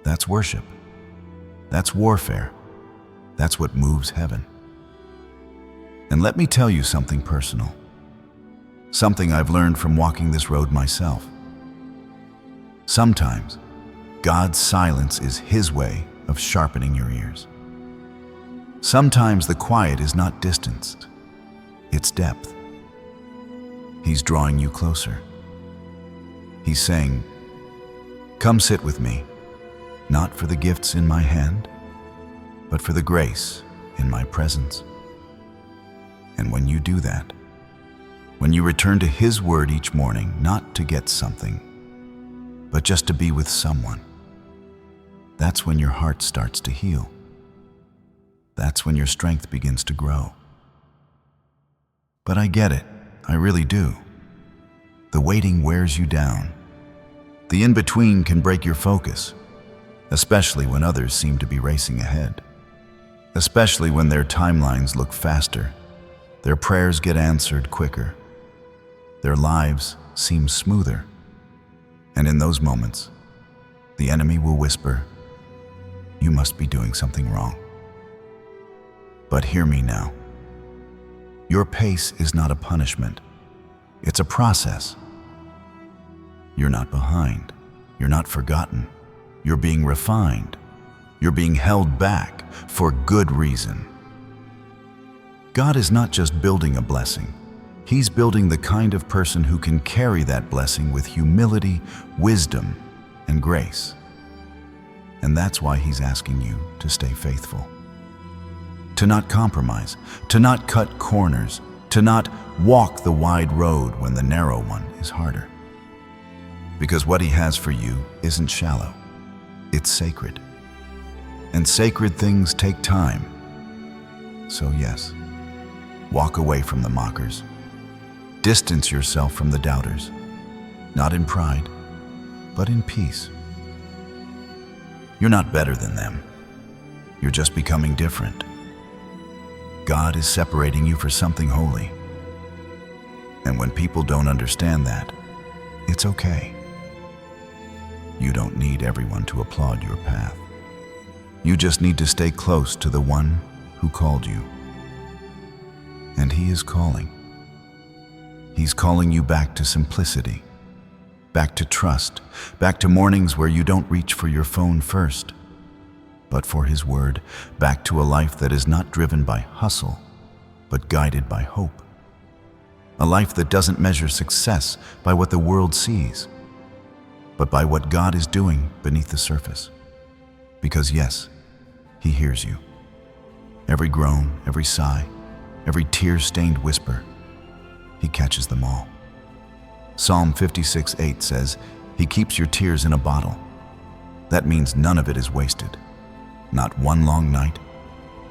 Speaker 1: that's worship. That's warfare. That's what moves heaven. And let me tell you something personal. Something I've learned from walking this road myself. Sometimes, God's silence is His way of sharpening your ears. Sometimes the quiet is not distance, it's depth. He's drawing you closer. He's saying, come sit with me, not for the gifts in my hand, but for the grace in my presence. And when you do that, when you return to His word each morning, not to get something, but just to be with someone, that's when your heart starts to heal. That's when your strength begins to grow. But I get it, I really do. The waiting wears you down. The in-between can break your focus, especially when others seem to be racing ahead. especially when their timelines look faster, their prayers get answered quicker, their lives seem smoother. And in those moments, the enemy will whisper, "You must be doing something wrong." But hear me now. Your pace is not a punishment. It's a process. You're not behind. You're not forgotten. You're being refined. You're being held back for good reason. God is not just building a blessing. He's building the kind of person who can carry that blessing with humility, wisdom, and grace. And that's why He's asking you to stay faithful. To not compromise, to not cut corners, to not walk the wide road when the narrow one is harder. Because what He has for you isn't shallow, it's sacred. And sacred things take time. So yes, walk away from the mockers. Distance yourself from the doubters, not in pride, but in peace. You're not better than them. You're just becoming different. God is separating you for something holy. And when people don't understand that, it's okay. You don't need everyone to applaud your path. You just need to stay close to the one who called you. And He is calling. He's calling you back to simplicity, back to trust, back to mornings where you don't reach for your phone first, but for His word, back to a life that is not driven by hustle, but guided by hope. A life that doesn't measure success by what the world sees, but by what God is doing beneath the surface. Because yes, He hears you. Every groan, every sigh, every tear-stained whisper, He catches them all. Psalm 56:8 says, He keeps your tears in a bottle. That means none of it is wasted. Not one long night,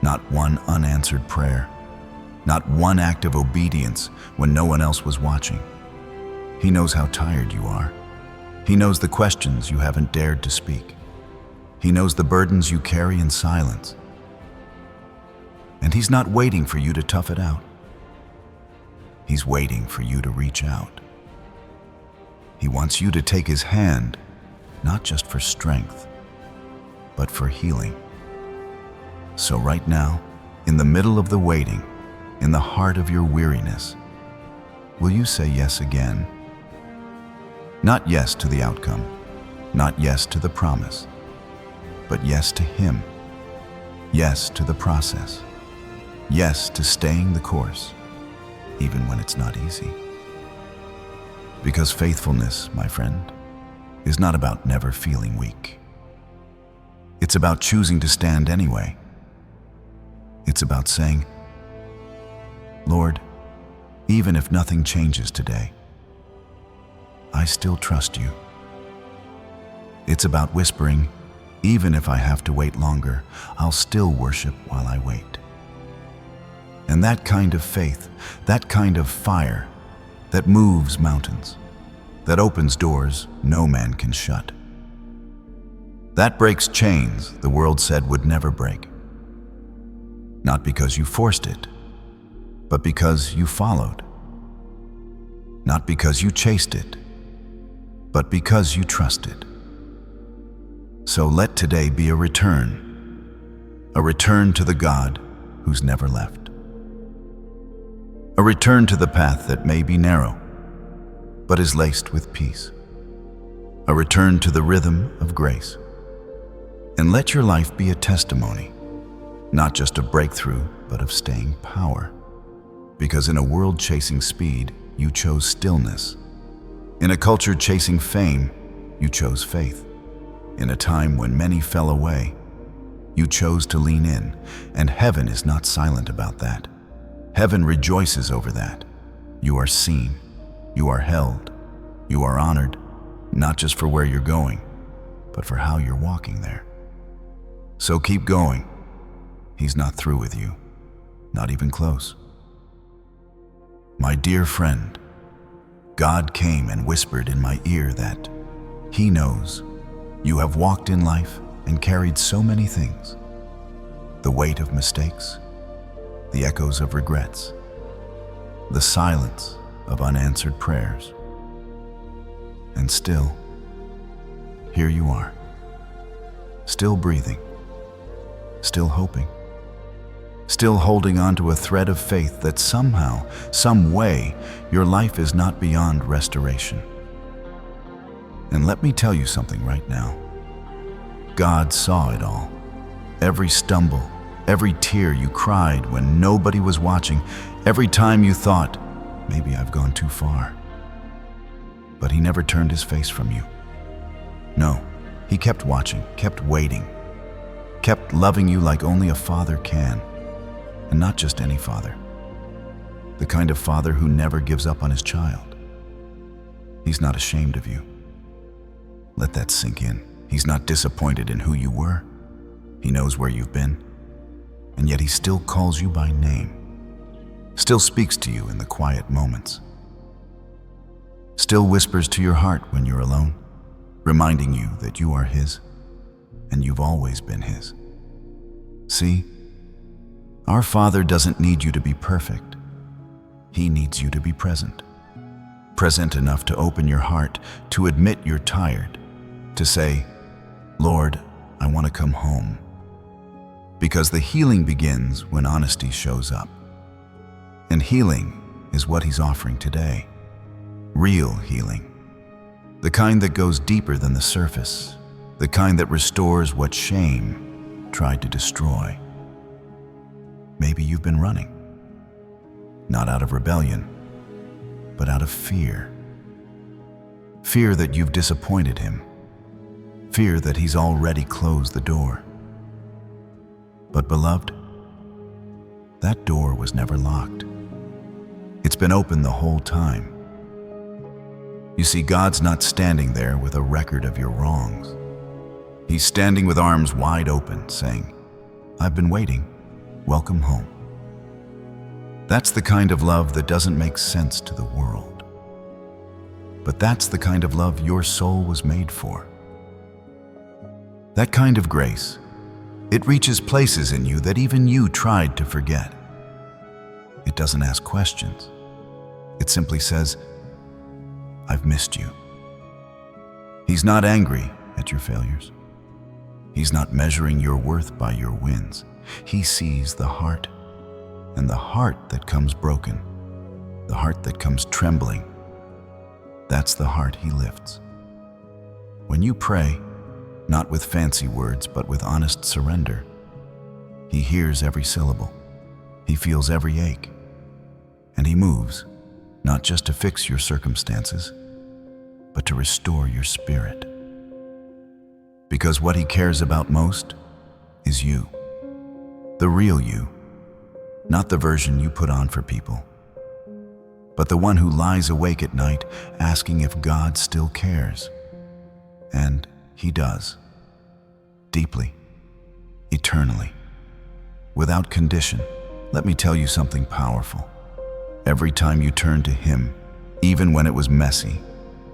Speaker 1: not one unanswered prayer, not one act of obedience when no one else was watching. He knows how tired you are. He knows the questions you haven't dared to speak. He knows the burdens you carry in silence. And He's not waiting for you to tough it out. He's waiting for you to reach out. He wants you to take His hand, not just for strength, but for healing. So right now, in the middle of the waiting, in the heart of your weariness, will you say yes again? Not yes to the outcome, not yes to the promise, but yes to Him. Yes to the process. Yes to staying the course, even when it's not easy. Because faithfulness, my friend, is not about never feeling weak. It's about choosing to stand anyway. It's about saying, Lord, even if nothing changes today, I still trust You. It's about whispering, even if I have to wait longer, I'll still worship while I wait. And that kind of faith, that kind of fire, that moves mountains, that opens doors no man can shut. That breaks chains the world said would never break. Not because you forced it, but because you followed. Not because you chased it, but because you trusted. So let today be a return to the God who's never left. A return to the path that may be narrow, but is laced with peace. A return to the rhythm of grace. And let your life be a testimony, not just of breakthrough, but of staying power. Because in a world chasing speed, you chose stillness. In a culture chasing fame, you chose faith. In a time when many fell away, you chose to lean in, and heaven is not silent about that. Heaven rejoices over that. You are seen, you are held, you are honored, not just for where you're going, but for how you're walking there. So keep going. He's not through with you, not even close. My dear friend, God came and whispered in my ear that He knows you have walked in life and carried so many things. the weight of mistakes, the echoes of regrets, the silence of unanswered prayers. And still, here you are, still breathing, still hoping, still holding on to a thread of faith that somehow, some way, your life is not beyond restoration. And let me tell you something right now. God saw it all. Every stumble, every tear you cried when nobody was watching, every time you thought, maybe I've gone too far. But he never turned his face from you. No, he kept watching, kept waiting, kept loving you like only a father can. And not just any father. The kind of father who never gives up on his child. He's not ashamed of you. Let that sink in. He's not disappointed in who you were. He knows where you've been. And yet he still calls you by name. Still speaks to you in the quiet moments. Still whispers to your heart when you're alone, reminding you that you are his, and you've always been his. See? Our Father doesn't need you to be perfect. He needs you to be present. Present enough to open your heart, to admit you're tired, to say, Lord, I want to come home. Because the healing begins when honesty shows up. And healing is what he's offering today. Real healing. The kind that goes deeper than the surface. The kind that restores what shame tried to destroy. Maybe you've been running, not out of rebellion, but out of fear. Fear that you've disappointed him. Fear that he's already closed the door. But beloved, that door was never locked. It's been open the whole time. You see, God's not standing there with a record of your wrongs. He's standing with arms wide open, saying, I've been waiting. Welcome home. That's the kind of love that doesn't make sense to the world. But that's the kind of love your soul was made for. That kind of grace, it reaches places in you that even you tried to forget. It doesn't ask questions. It simply says, I've missed you. He's not angry at your failures. He's not measuring your worth by your wins. He sees the heart, and the heart that comes broken, the heart that comes trembling, that's the heart he lifts. When you pray, not with fancy words, but with honest surrender, he hears every syllable, he feels every ache, and he moves, not just to fix your circumstances, but to restore your spirit. Because what he cares about most is you. The real you, not the version you put on for people, but the one who lies awake at night asking if God still cares. And he does. Deeply, eternally, without condition. Let me tell you something powerful. Every time you turn to him, even when it was messy,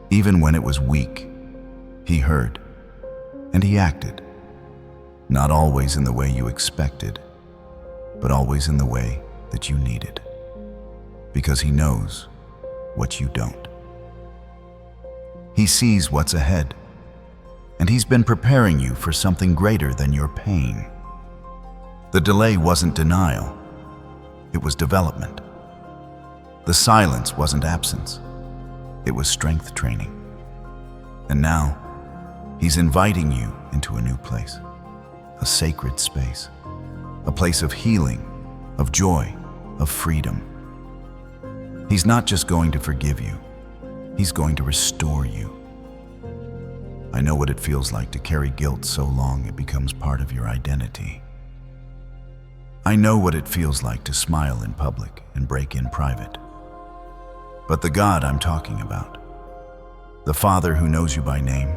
Speaker 1: even when it was weak, he heard and he acted. Not always in the way you expected, but always in the way that you needed. Because he knows what you don't. He sees what's ahead, and he's been preparing you for something greater than your pain. The delay wasn't denial, it was development. The silence wasn't absence, it was strength training. And now, he's inviting you into a new place, a sacred space, a place of healing, of joy, of freedom. He's not just going to forgive you, he's going to restore you. I know what it feels like to carry guilt so long it becomes part of your identity. I know what it feels like to smile in public and break in private. But the God I'm talking about, the Father who knows you by name,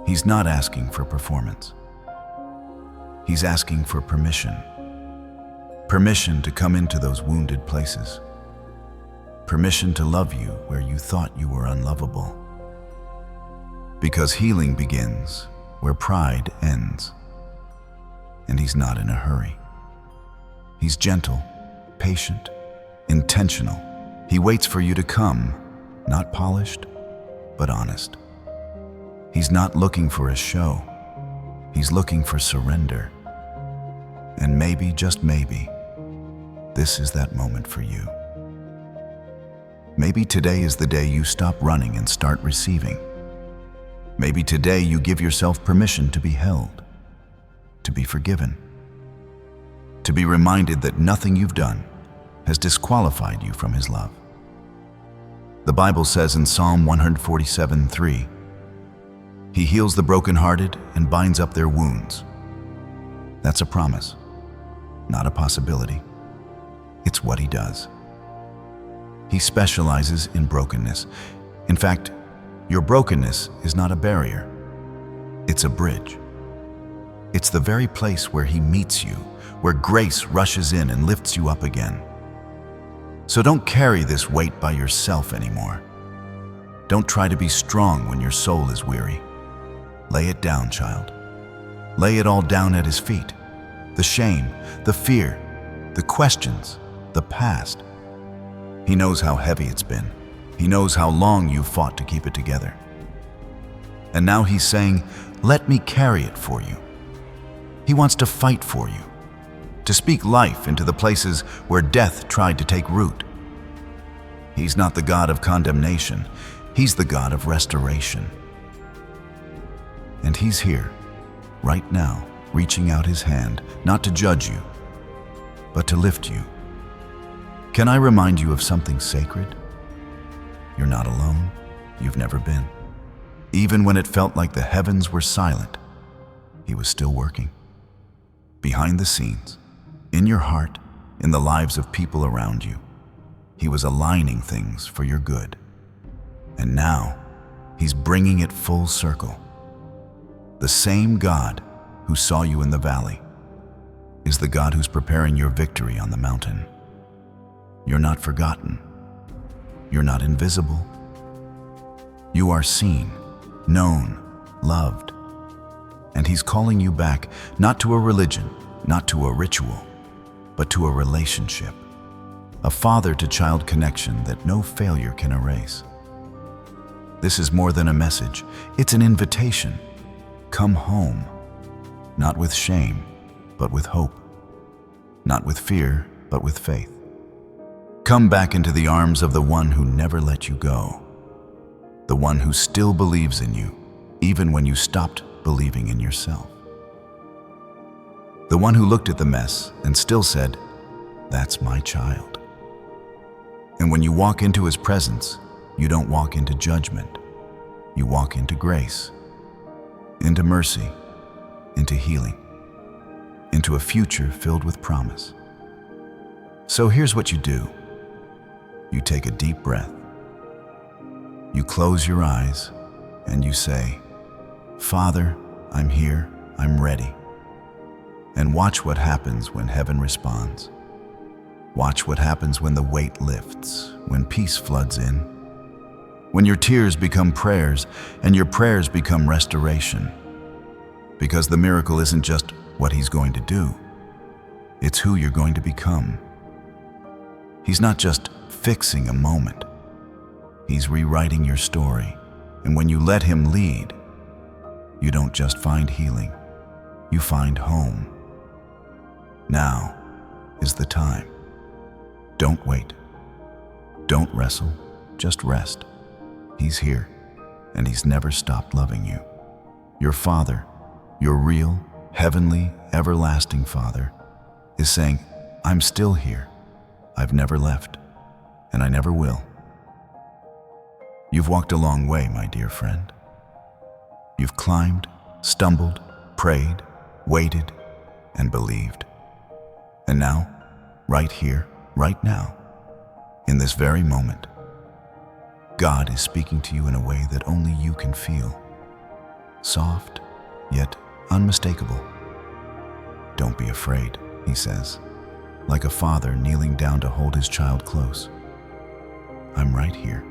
Speaker 1: he's not asking for performance. He's asking for permission. Permission to come into those wounded places. Permission to love you where you thought you were unlovable. Because healing begins where pride ends. and He's not in a hurry. He's gentle, patient, intentional. He waits for you to come, not polished, but honest. He's not looking for a show. He's looking for surrender. And maybe, just maybe, this is that moment for you. Maybe today is the day you stop running and start receiving. Maybe today you give yourself permission to be held, to be forgiven, to be reminded that nothing you've done has disqualified you from His love. The Bible says in Psalm 147:3, He heals the brokenhearted and binds up their wounds. That's a promise, not a possibility. It's what He does. He specializes in brokenness. In fact, your brokenness is not a barrier. It's a bridge. It's the very place where He meets you, where grace rushes in and lifts you up again. So don't carry this weight by yourself anymore. Don't try to be strong when your soul is weary. Lay it down, child. Lay it all down at His feet. The shame, the fear, the questions, the past. He knows how heavy it's been. He knows how long you've fought to keep it together. And now He's saying, let me carry it for you. He wants to fight for you, to speak life into the places where death tried to take root. He's not the God of condemnation. He's the God of restoration. And He's here, right now, reaching out His hand, not to judge you, but to lift you. Can I remind you of something sacred? You're not alone. You've never been. Even when it felt like the heavens were silent, He was still working. Behind the scenes, in your heart, in the lives of people around you, He was aligning things for your good. And now, He's bringing it full circle. The same God who saw you in the valley is the God who's preparing your victory on the mountain. You're not forgotten. You're not invisible. You are seen, known, loved. And He's calling you back, not to a religion, not to a ritual, but to a relationship, a father-to-child connection that no failure can erase. This is more than a message. It's an invitation. Come home, not with shame, but with hope, not with fear, but with faith. Come back into the arms of the one who never let you go, the one who still believes in you, even when you stopped believing in yourself. The one who looked at the mess and still said, "That's my child." And when you walk into His presence, you don't walk into judgment. You walk into grace, into mercy, into healing, into a future filled with promise. So here's what you do. You take a deep breath. You close your eyes and you say, "Father, I'm here, I'm ready." And watch what happens when heaven responds. Watch what happens when the weight lifts, when peace floods in, when your tears become prayers and your prayers become restoration. Because the miracle isn't just what He's going to do, it's who you're going to become. He's not just fixing a moment. He's rewriting your story. And when you let Him lead, you don't just find healing, you find home. Now is the time. Don't wait. Don't wrestle, just rest. He's here, and He's never stopped loving you. Your Father, your real, heavenly, everlasting Father, is saying, "I'm still here. I've never left, and I never will." You've walked a long way, my dear friend. You've climbed, stumbled, prayed, waited, and believed. And now, right here, right now, in this very moment, God is speaking to you in a way that only you can feel. Soft, yet unmistakable. Don't be afraid, He says, like a father kneeling down to hold his child close. I'm right here.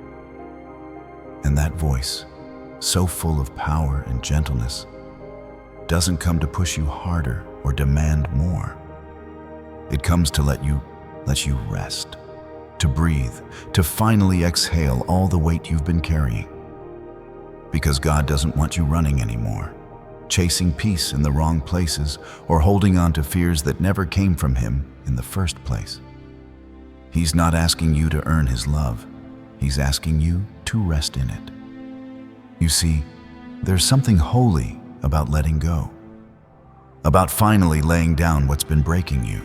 Speaker 1: And that voice, so full of power and gentleness, doesn't come to push you harder or demand more. It comes to let you rest, to breathe, to finally exhale all the weight you've been carrying. Because God doesn't want you running anymore, chasing peace in the wrong places, or holding on to fears that never came from Him in the first place. He's not asking you to earn His love. He's asking you to rest in it. You see, there's something holy about letting go, about finally laying down what's been breaking you.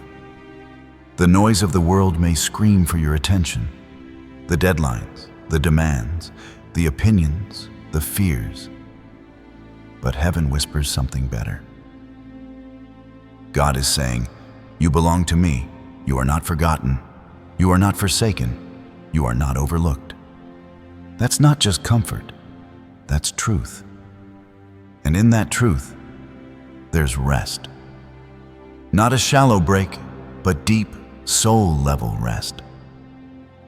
Speaker 1: The noise of the world may scream for your attention, the deadlines, the demands, the opinions, the fears. But heaven whispers something better. God is saying, "You belong to me. You are not forgotten. You are not forsaken. You are not overlooked." That's not just comfort. That's truth. And in that truth, there's rest. Not a shallow break, but deep, soul-level rest.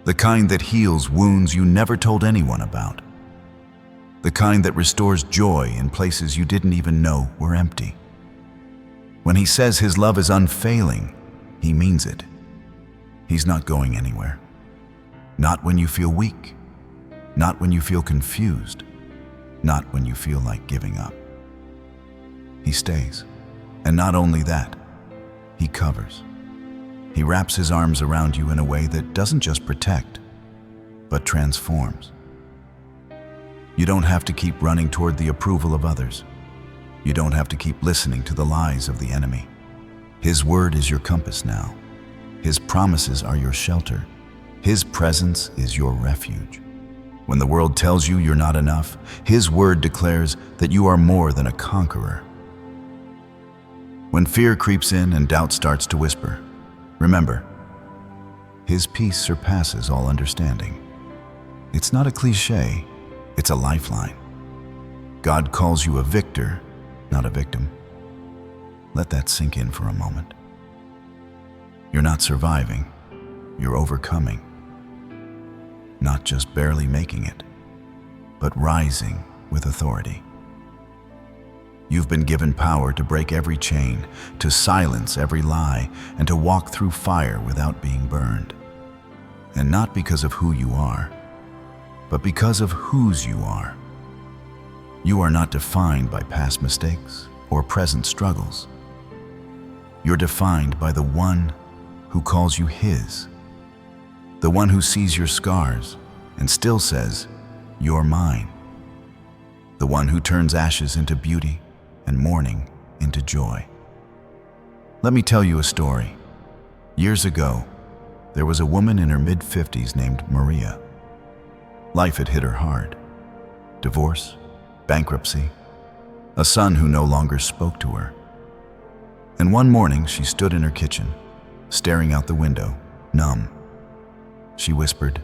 Speaker 1: The kind that heals wounds you never told anyone about. The kind that restores joy in places you didn't even know were empty. When He says His love is unfailing, He means it. He's not going anywhere. Not when you feel weak. Not when you feel confused. Not when you feel like giving up. He stays. And not only that, He covers. He wraps His arms around you in a way that doesn't just protect, but transforms. You don't have to keep running toward the approval of others. You don't have to keep listening to the lies of the enemy. His word is your compass now. His promises are your shelter. His presence is your refuge. When the world tells you you're not enough, His word declares that you are more than a conqueror. When fear creeps in and doubt starts to whisper, remember, His peace surpasses all understanding. It's not a cliche, it's a lifeline. God calls you a victor, not a victim. Let that sink in for a moment. You're not surviving, you're overcoming. Not just barely making it, but rising with authority. You've been given power to break every chain, to silence every lie, and to walk through fire without being burned. And not because of who you are, but because of whose you are. You are not defined by past mistakes or present struggles. You're defined by the one who calls you His, the one who sees your scars and still says, "You're mine," the one who turns ashes into beauty and mourning into joy. Let me tell you a story. Years ago, there was a woman in her mid-50s named Maria. Life had hit her hard. Divorce, bankruptcy, a son who no longer spoke to her. And one morning, she stood in her kitchen, staring out the window, numb. She whispered,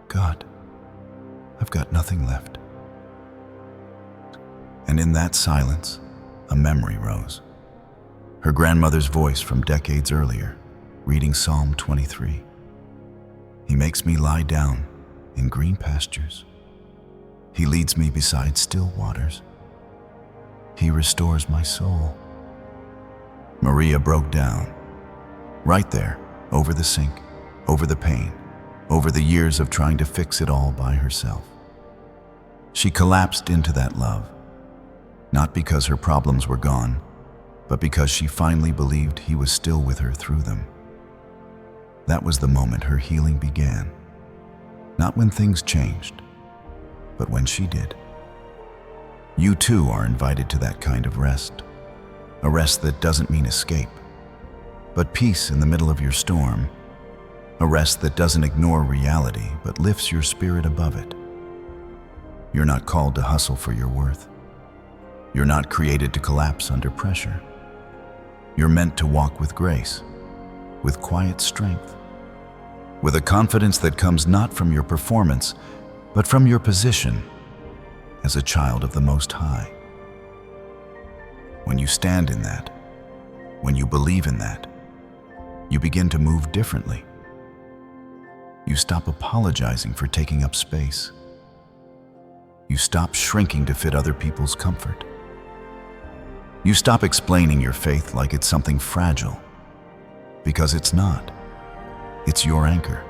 Speaker 1: "God, I've got nothing left." And in that silence, a memory rose. Her grandmother's voice from decades earlier, reading Psalm 23. "He makes me lie down in green pastures. He leads me beside still waters. He restores my soul." Maria broke down, right there, over the sink, over the pain, over the years of trying to fix it all by herself. She collapsed into that love, not because her problems were gone, but because she finally believed He was still with her through them. That was the moment her healing began. Not when things changed, but when she did. You too are invited to that kind of rest. A rest that doesn't mean escape, but peace in the middle of your storm. A rest that doesn't ignore reality, but lifts your spirit above it. You're not called to hustle for your worth. You're not created to collapse under pressure. You're meant to walk with grace, with quiet strength, with a confidence that comes not from your performance, but from your position as a child of the Most High. When you stand in that, when you believe in that, you begin to move differently. You stop apologizing for taking up space. You stop shrinking to fit other people's comfort. You stop explaining your faith like it's something fragile, because it's not. It's your anchor.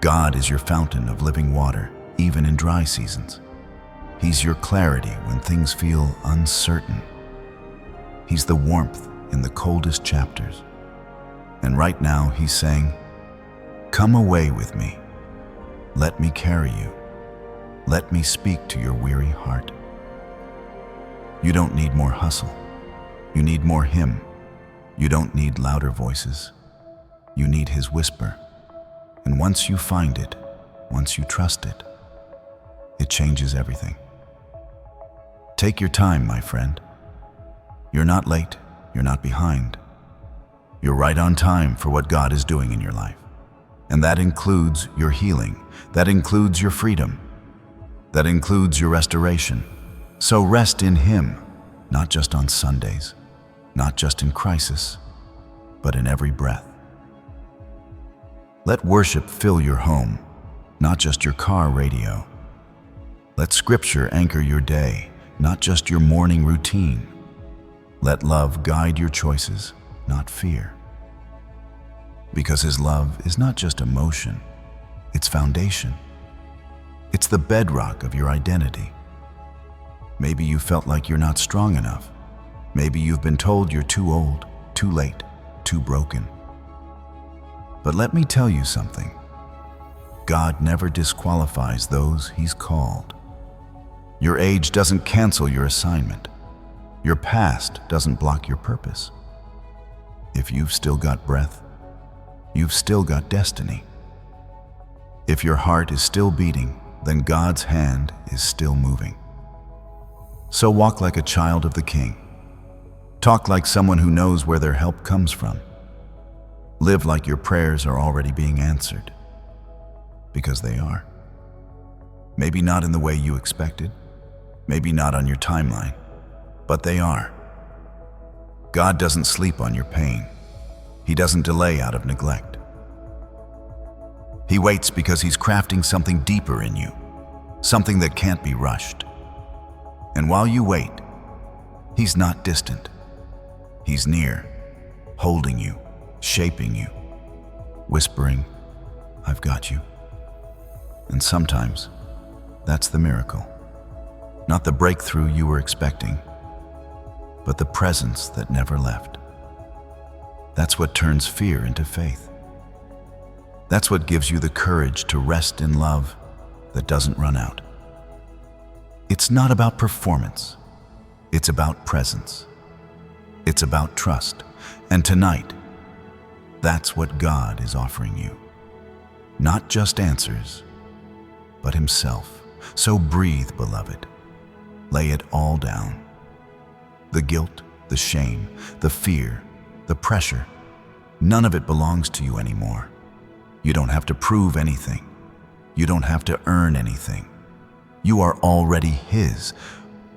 Speaker 1: God is your fountain of living water, even in dry seasons. He's your clarity when things feel uncertain. He's the warmth in the coldest chapters. And right now, he's saying, "Come away with me. Let me carry you. Let me speak to your weary heart." You don't need more hustle. You need more him. You don't need louder voices. You need his whisper. And once you find it, once you trust it, it changes everything. Take your time, my friend. You're not late. You're not behind. You're right on time for what God is doing in your life. And that includes your healing. That includes your freedom. That includes your restoration. So rest in him, not just on Sundays, not just in crisis, but in every breath. Let worship fill your home, not just your car radio. Let scripture anchor your day, not just your morning routine. Let love guide your choices, not fear. Because his love is not just emotion, it's foundation. It's the bedrock of your identity. Maybe you felt like you're not strong enough. Maybe you've been told you're too old, too late, too broken. But let me tell you something. God never disqualifies those he's called. Your age doesn't cancel your assignment. Your past doesn't block your purpose. If you've still got breath, you've still got destiny. If your heart is still beating, then God's hand is still moving. So walk like a child of the King. Talk like someone who knows where their help comes from. Live like your prayers are already being answered. Because they are. Maybe not in the way you expected, maybe not on your timeline, but they are. God doesn't sleep on your pain. He doesn't delay out of neglect. He waits because he's crafting something deeper in you, something that can't be rushed. And while you wait, he's not distant. He's near, holding you, shaping you, whispering, "I've got you." And sometimes, that's the miracle. Not the breakthrough you were expecting, but the presence that never left. That's what turns fear into faith. That's what gives you the courage to rest in love that doesn't run out. It's not about performance. It's about presence. It's about trust. And tonight, that's what God is offering you. Not just answers, but himself. So breathe, beloved. Lay it all down. The guilt, the shame, the fear, the pressure, none of it belongs to you anymore. You don't have to prove anything. You don't have to earn anything. You are already his,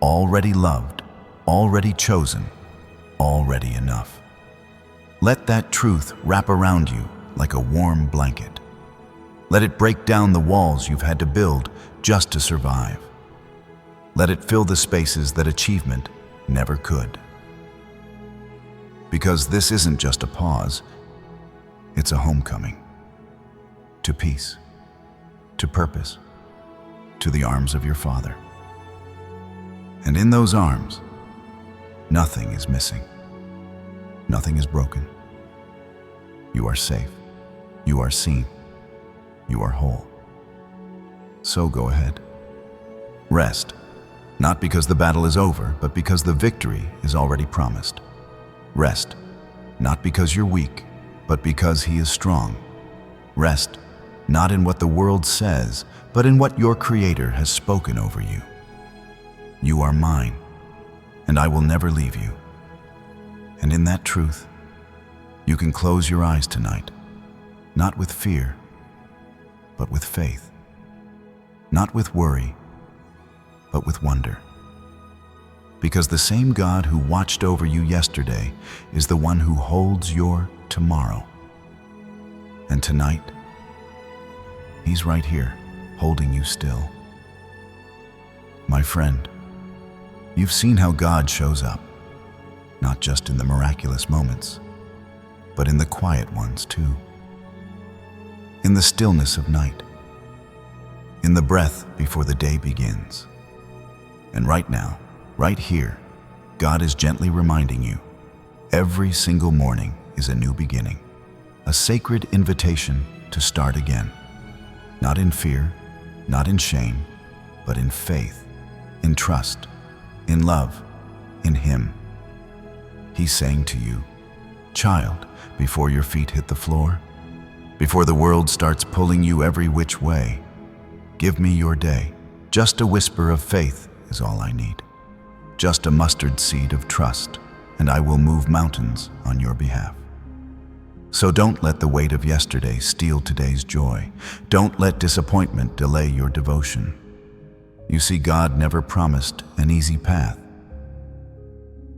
Speaker 1: already loved, already chosen, already enough. Let that truth wrap around you like a warm blanket. Let it break down the walls you've had to build just to survive. Let it fill the spaces that achievement never could. Because this isn't just a pause, it's a homecoming. To peace, to purpose, to the arms of your Father. And in those arms, nothing is missing. Nothing is broken. You are safe. You are seen. You are whole. So go ahead. Rest, not because the battle is over, but because the victory is already promised. Rest, not because you're weak, but because he is strong. Rest, not in what the world says, but in what your Creator has spoken over you. You are mine, and I will never leave you. And in that truth, you can close your eyes tonight, not with fear, but with faith. Not with worry, but with wonder. Because the same God who watched over you yesterday is the one who holds your tomorrow. And tonight, he's right here, holding you still. My friend, You've seen how God shows up, not just in the miraculous moments, but in the quiet ones too. In the stillness of night, in the breath before the day begins. And right now, right here, God is gently reminding you, every single morning is a new beginning, a sacred invitation to start again. Not in fear, not in shame, but in faith, in trust, in love, in Him. He's saying to you, child, before your feet hit the floor, before the world starts pulling you every which way, give me your day. Just a whisper of faith is all I need. Just a mustard seed of trust, and I will move mountains on your behalf. So don't let the weight of yesterday steal today's joy. Don't let disappointment delay your devotion. You see, God never promised an easy path,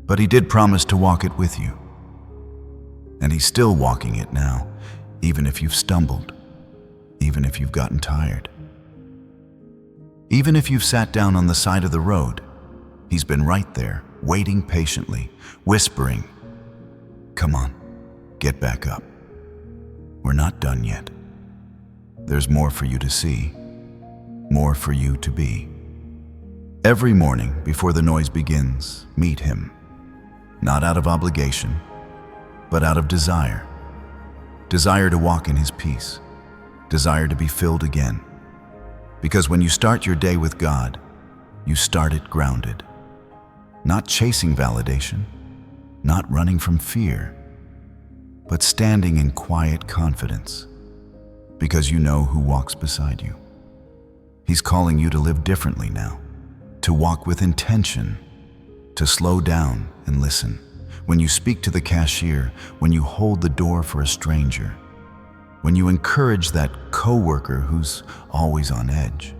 Speaker 1: but He did promise to walk it with you. And He's still walking it now, even if you've stumbled, even if you've gotten tired. Even if you've sat down on the side of the road, He's been right there, waiting patiently, whispering, "Come on, get back up. We're not done yet. There's more for you to see, more for you to be." Every morning before the noise begins, meet Him, not out of obligation, but out of desire. Desire to walk in His peace, desire to be filled again. Because when you start your day with God, you start it grounded, not chasing validation, not running from fear, but standing in quiet confidence, because you know who walks beside you. He's calling you to live differently now, to walk with intention, to slow down and listen. When you speak to the cashier, when you hold the door for a stranger, when you encourage that coworker who's always on edge,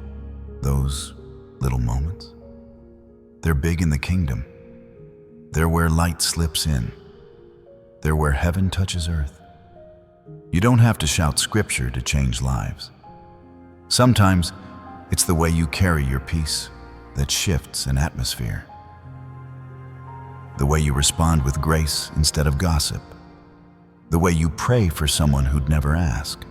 Speaker 1: those little moments, they're big in the kingdom. They're where light slips in. They're where heaven touches earth. You don't have to shout scripture to change lives. Sometimes it's the way you carry your peace that shifts an atmosphere. The way you respond with grace instead of gossip. The way you pray for someone who'd never ask.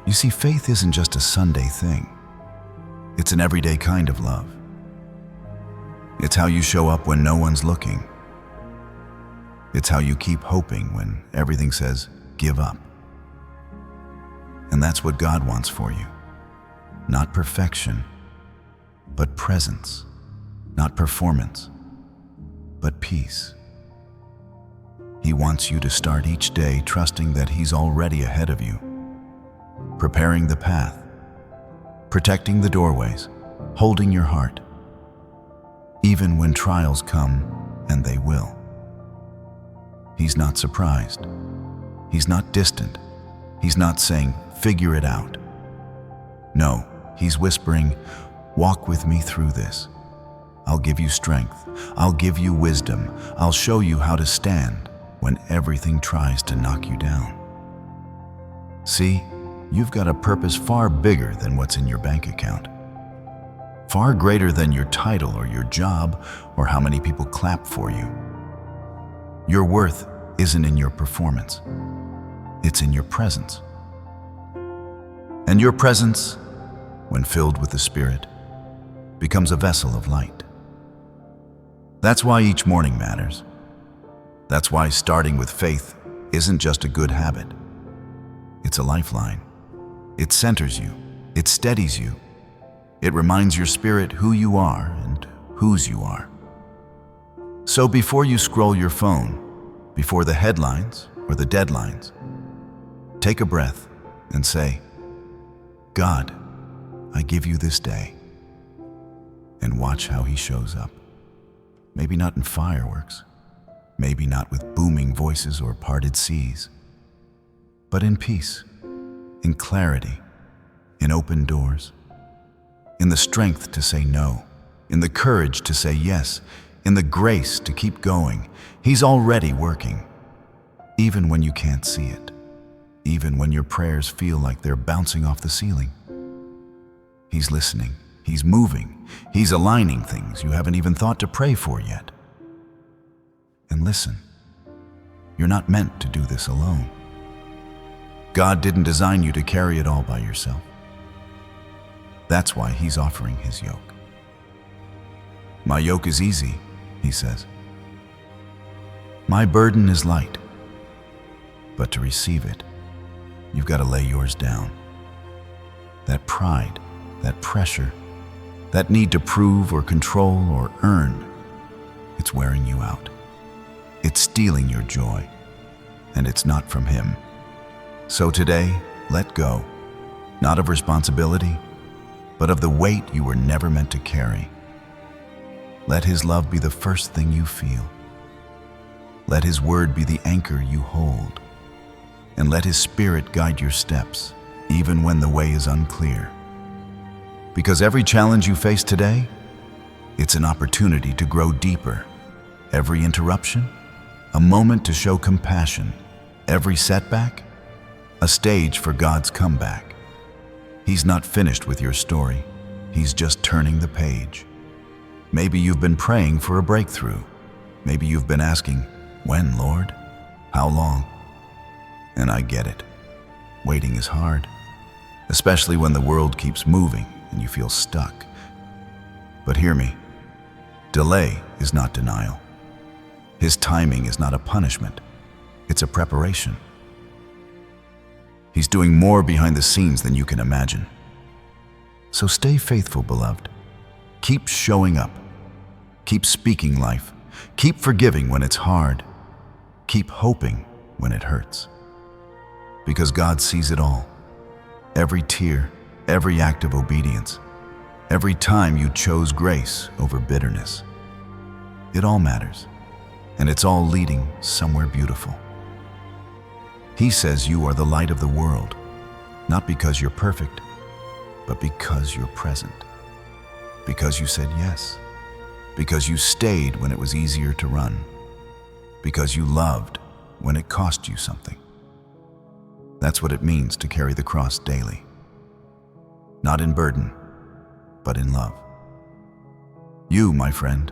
Speaker 1: You see, faith isn't just a Sunday thing. It's an everyday kind of love. It's how you show up when no one's looking. It's how you keep hoping when everything says, give up. And that's what God wants for you. Not perfection, but presence. Not performance, but peace. He wants you to start each day trusting that He's already ahead of you, preparing the path, protecting the doorways, holding your heart, even when trials come, and they will. He's not surprised. He's not distant. He's not saying, figure it out. No, He's whispering, walk with me through this. I'll give you strength. I'll give you wisdom. I'll show you how to stand when everything tries to knock you down. See, you've got a purpose far bigger than what's in your bank account. Far greater than your title or your job or how many people clap for you. Your worth isn't in your performance. It's in your presence. And your presence, when filled with the Spirit, becomes a vessel of light. That's why each morning matters. That's why starting with faith isn't just a good habit. It's a lifeline. It centers you. It steadies you. It reminds your spirit who you are and whose you are. So before you scroll your phone, before the headlines or the deadlines, take a breath and say, God, I give you this day. And watch how He shows up. Maybe not in fireworks, maybe not with booming voices or parted seas, but in peace, in clarity, in open doors, in the strength to say no, in the courage to say yes, in the grace to keep going. He's already working, even when you can't see it, even when your prayers feel like they're bouncing off the ceiling. He's listening, He's moving. He's aligning things you haven't even thought to pray for yet. And listen, you're not meant to do this alone. God didn't design you to carry it all by yourself. That's why He's offering His yoke. My yoke is easy, He says. My burden is light. But to receive it, you've got to lay yours down. That pride, that pressure, that need to prove or control or earn, it's wearing you out. It's stealing your joy, and it's not from Him. So today, let go, not of responsibility, but of the weight you were never meant to carry. Let His love be the first thing you feel. Let His word be the anchor you hold. And let His Spirit guide your steps, even when the way is unclear. Because every challenge you face today, it's an opportunity to grow deeper. Every interruption, a moment to show compassion. Every setback, a stage for God's comeback. He's not finished with your story. He's just turning the page. Maybe you've been praying for a breakthrough. Maybe you've been asking, when, Lord? How long? And I get it. Waiting is hard, especially when the world keeps moving and you feel stuck. But hear me, delay is not denial. His timing is not a punishment. It's a preparation. He's doing more behind the scenes than you can imagine. So stay faithful, beloved. Keep showing up. Keep speaking life. Keep forgiving when it's hard. Keep hoping when it hurts. Because God sees it all. Every tear, every act of obedience, every time you chose grace over bitterness. It all matters, and it's all leading somewhere beautiful. He says you are the light of the world, not because you're perfect, but because you're present. Because you said yes. Because you stayed when it was easier to run. Because you loved when it cost you something. That's what it means to carry the cross daily. Not in burden, but in love. You, my friend,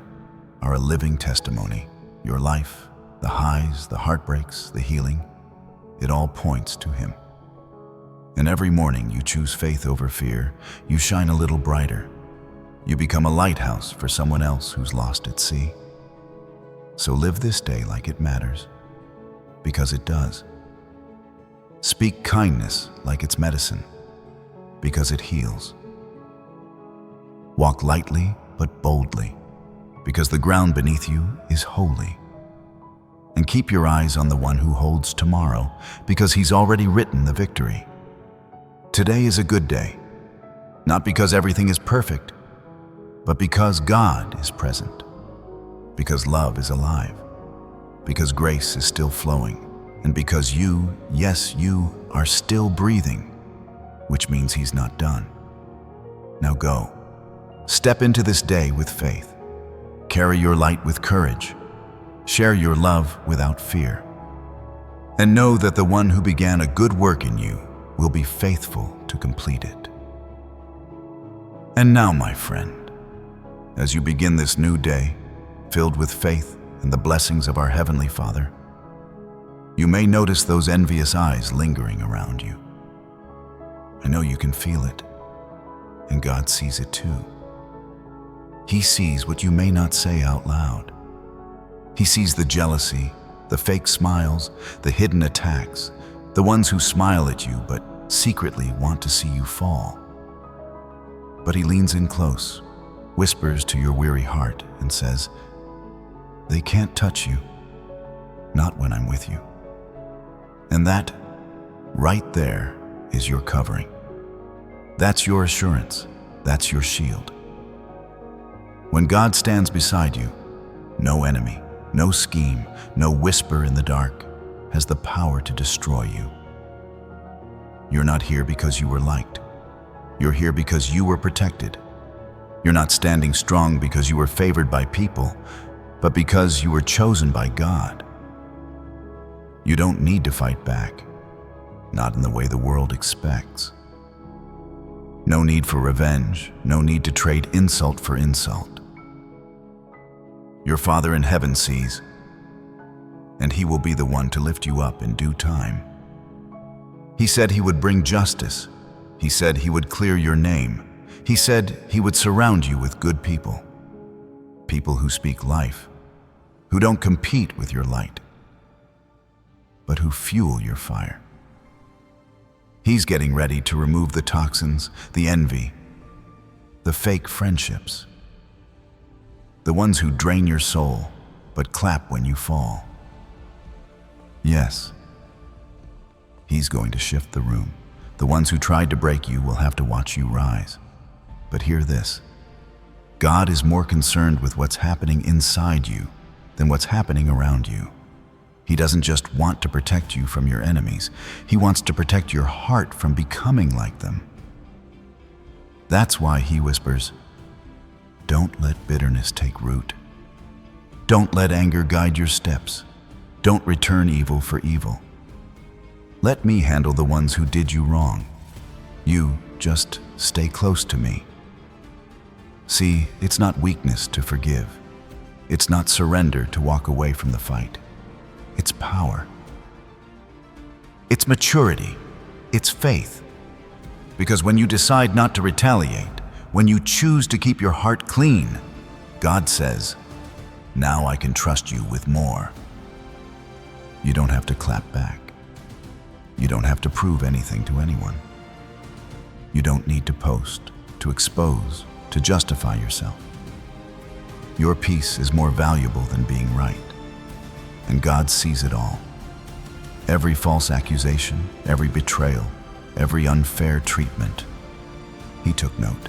Speaker 1: are a living testimony. Your life, the highs, the heartbreaks, the healing, it all points to Him. And every morning you choose faith over fear, you shine a little brighter. You become a lighthouse for someone else who's lost at sea. So live this day like it matters, because it does. Speak kindness like it's medicine, because it heals. Walk lightly but boldly, because the ground beneath you is holy. And keep your eyes on the one who holds tomorrow, because He's already written the victory. Today is a good day, not because everything is perfect, but because God is present, because love is alive, because grace is still flowing, and because you, yes, you, are still breathing, which means He's not done. Now go. Step into this day with faith. Carry your light with courage. Share your love without fear. And know that the one who began a good work in you will be faithful to complete it. And now, my friend, as you begin this new day, filled with faith and the blessings of our Heavenly Father, you may notice those envious eyes lingering around you. I know you can feel it, and God sees it too. He sees what you may not say out loud. He sees the jealousy, the fake smiles, the hidden attacks, the ones who smile at you but secretly want to see you fall. But He leans in close, whispers to your weary heart, and says, "They can't touch you, not when I'm with you." And that, right there, is your covering. That's your assurance. That's your shield. When God stands beside you, no enemy, no scheme, no whisper in the dark has the power to destroy you. You're not here because you were liked. You're here because you were protected. You're not standing strong because you were favored by people, but because you were chosen by God. You don't need to fight back, not in the way the world expects. No need for revenge, no need to trade insult for insult. Your Father in heaven sees, and He will be the one to lift you up in due time. He said He would bring justice. He said He would clear your name. He said He would surround you with good people. People who speak life, who don't compete with your light, but who fuel your fire. He's getting ready to remove the toxins, the envy, the fake friendships, the ones who drain your soul but clap when you fall. Yes, He's going to shift the room. The ones who tried to break you will have to watch you rise. But hear this: God is more concerned with what's happening inside you than what's happening around you. He doesn't just want to protect you from your enemies. He wants to protect your heart from becoming like them. That's why He whispers, don't let bitterness take root. Don't let anger guide your steps. Don't return evil for evil. Let me handle the ones who did you wrong. You just stay close to me. See, it's not weakness to forgive. It's not surrender to walk away from the fight. It's power. It's maturity. It's faith. Because when you decide not to retaliate, when you choose to keep your heart clean, God says, now I can trust you with more. You don't have to clap back. You don't have to prove anything to anyone. You don't need to post, to expose, to justify yourself. Your peace is more valuable than being right. And God sees it all. Every false accusation, every betrayal, every unfair treatment. He took note.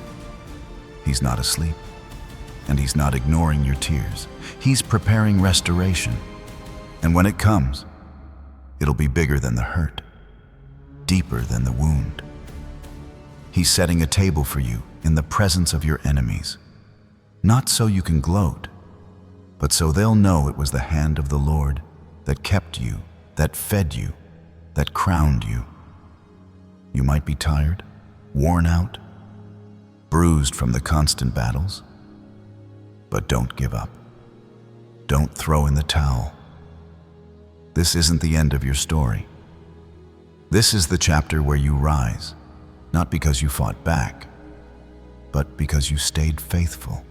Speaker 1: He's not asleep, and He's not ignoring your tears. He's preparing restoration. And when it comes, it'll be bigger than the hurt, deeper than the wound. He's setting a table for you in the presence of your enemies, not so you can gloat, but so they'll know it was the hand of the Lord that kept you, that fed you, that crowned you. You might be tired, worn out, bruised from the constant battles, but don't give up. Don't throw in the towel. This isn't the end of your story. This is the chapter where you rise, not because you fought back, but because you stayed faithful.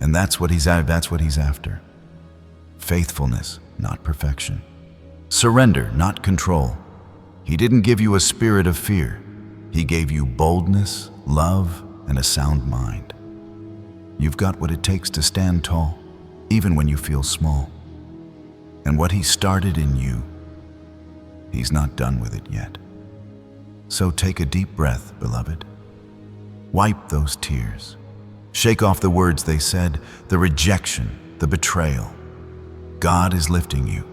Speaker 1: And that's what he's after. Faithfulness, not perfection. Surrender, not control. He didn't give you a spirit of fear. He gave you boldness, love, and a sound mind. You've got what it takes to stand tall, even when you feel small. And what He started in you, He's not done with it yet. So take a deep breath, beloved. Wipe those tears. Shake off the words they said, the rejection, the betrayal. God is lifting you.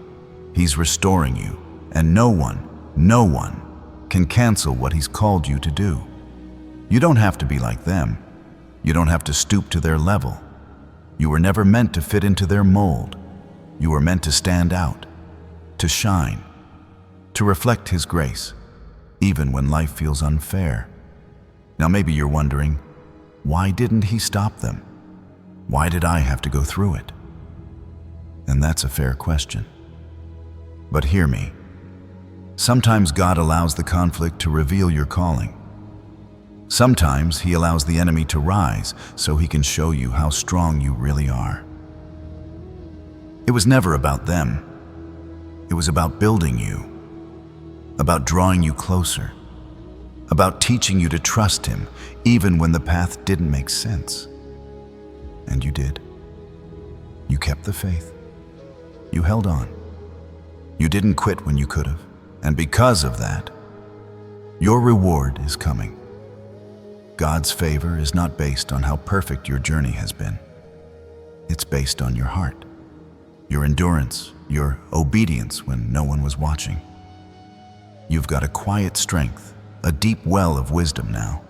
Speaker 1: He's restoring you. And no one can cancel what He's called you to do. You don't have to be like them. You don't have to stoop to their level. You were never meant to fit into their mold. You were meant to stand out, to shine, to reflect His grace, even when life feels unfair. Now maybe you're wondering, why didn't He stop them? Why did I have to go through it? And that's a fair question. But hear me. Sometimes God allows the conflict to reveal your calling. Sometimes He allows the enemy to rise so He can show you how strong you really are. It was never about them. It was about building you, about drawing you closer, about teaching you to trust Him even when the path didn't make sense. And you did. You kept the faith. You held on. You didn't quit when you could have. And because of that, your reward is coming. God's favor is not based on how perfect your journey has been. It's based on your heart, your endurance, your obedience when no one was watching. You've got a quiet strength, a deep well of wisdom now.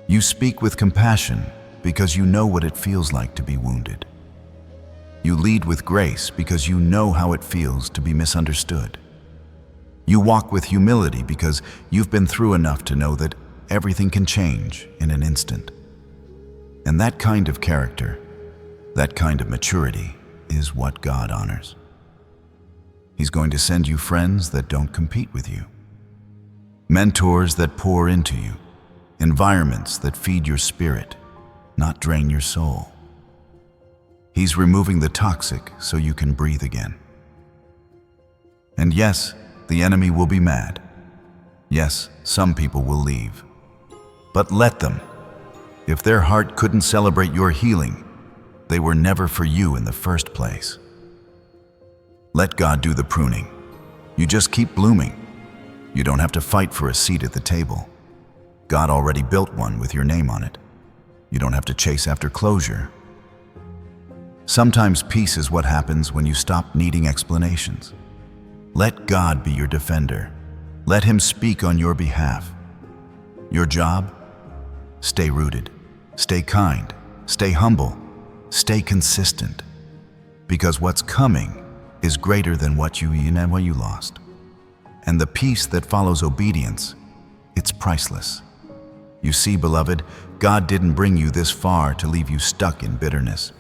Speaker 1: You speak with compassion because you know what it feels like to be wounded. You lead with grace because you know how it feels to be misunderstood. You walk with humility because you've been through enough to know that everything can change in an instant. And that kind of character, that kind of maturity, is what God honors. He's going to send you friends that don't compete with you, mentors that pour into you, environments that feed your spirit, not drain your soul. He's removing the toxic so you can breathe again. And yes, the enemy will be mad. Yes, some people will leave. But let them. If their heart couldn't celebrate your healing, they were never for you in the first place. Let God do the pruning. You just keep blooming. You don't have to fight for a seat at the table. God already built one with your name on it. You don't have to chase after closure. Sometimes peace is what happens when you stop needing explanations. Let God be your defender. Let Him speak on your behalf. Your job? Stay rooted. Stay kind. Stay humble. Stay consistent. Because what's coming is greater than what you lost. And the peace that follows obedience, it's priceless. You see, beloved, God didn't bring you this far to leave you stuck in bitterness.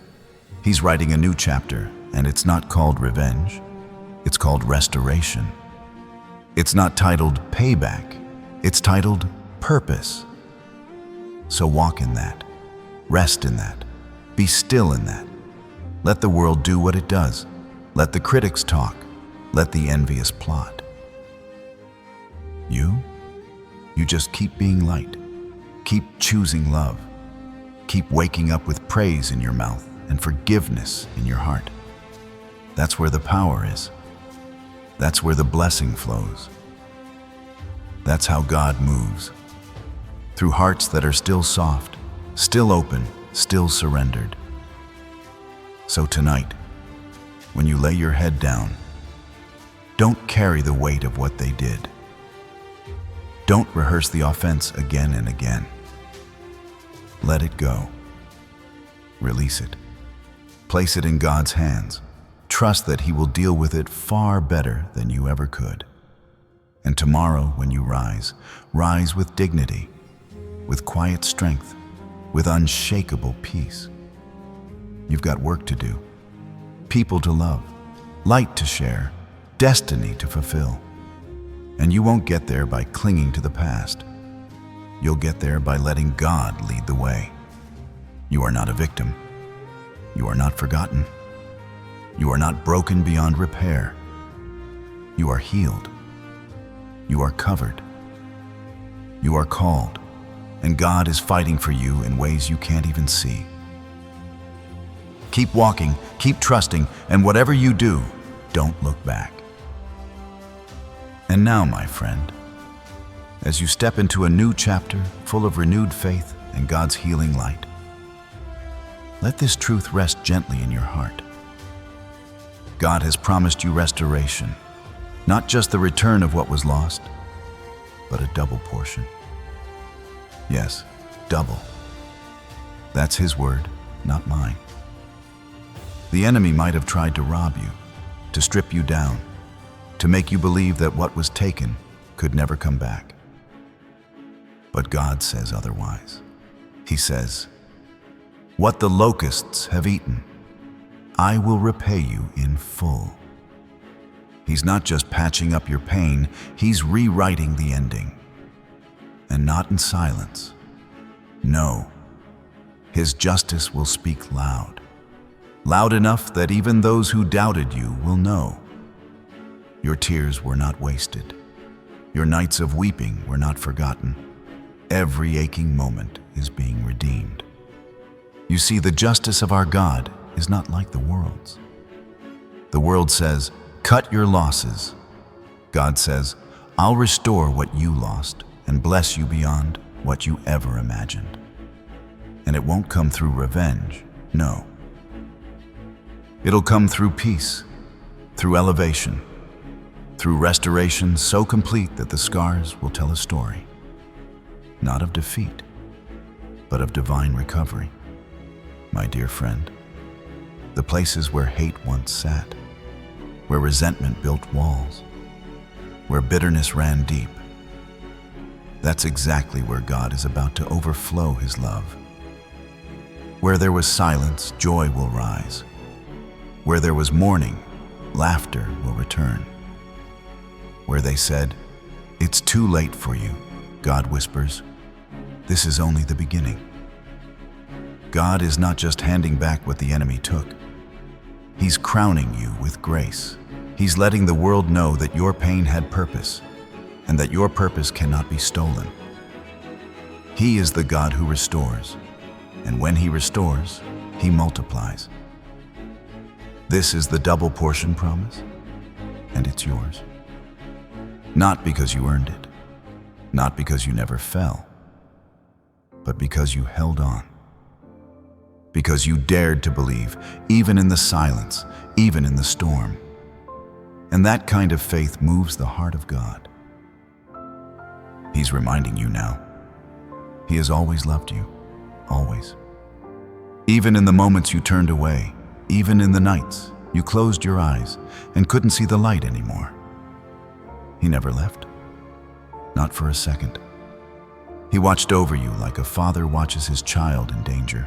Speaker 1: He's writing a new chapter, and it's not called revenge. It's called restoration. It's not titled payback. It's titled purpose. So walk in that. Rest in that. Be still in that. Let the world do what it does. Let the critics talk. Let the envious plot. You just keep being light. Keep choosing love. Keep waking up with praise in your mouth and forgiveness in your heart. That's where the power is. That's where the blessing flows. That's how God moves. Through hearts that are still soft, still open, still surrendered. So tonight, when you lay your head down, don't carry the weight of what they did. Don't rehearse the offense again and again. Let it go. Release it. Place it in God's hands. Trust that He will deal with it far better than you ever could. And tomorrow, when you rise, rise with dignity, with quiet strength, with unshakable peace. You've got work to do, people to love, light to share, destiny to fulfill. And you won't get there by clinging to the past. You'll get there by letting God lead the way. You are not a victim. You are not forgotten. You are not broken beyond repair. You are healed. You are covered. You are called, and God is fighting for you in ways you can't even see. Keep walking, keep trusting, and whatever you do, don't look back. And now, my friend, as you step into a new chapter full of renewed faith and God's healing light, let this truth rest gently in your heart. God has promised you restoration, not just the return of what was lost, but a double portion. Yes, double. That's His word, not mine. The enemy might have tried to rob you, to strip you down, to make you believe that what was taken could never come back. But God says otherwise. He says, "What the locusts have eaten, I will repay you in full." He's not just patching up your pain, He's rewriting the ending. And not in silence. No. His justice will speak loud. Loud enough that even those who doubted you will know. Your tears were not wasted. Your nights of weeping were not forgotten. Every aching moment is being redeemed. You see, the justice of our God is not like the world's. The world says, "Cut your losses." God says, "I'll restore what you lost and bless you beyond what you ever imagined." And it won't come through revenge, no. It'll come through peace, through elevation, through restoration so complete that the scars will tell a story, not of defeat, but of divine recovery. My dear friend, the places where hate once sat, where resentment built walls, where bitterness ran deep, That's exactly where God is about to overflow His love. Where there was silence, joy will rise. Where there was mourning, laughter will return. Where they said, "It's too late for you," God whispers, "This is only the beginning." God is not just handing back what the enemy took. He's crowning you with grace. He's letting the world know that your pain had purpose, and that your purpose cannot be stolen. He is the God who restores, and when He restores, He multiplies. This is the double portion promise, and it's yours. Not because you earned it, not because you never fell, but because you held on. Because you dared to believe, even in the silence, even in the storm. And that kind of faith moves the heart of God. He's reminding you now. He has always loved you, always. Even in the moments you turned away, even in the nights you closed your eyes and couldn't see the light anymore. He never left, not for a second. He watched over you like a father watches his child in danger.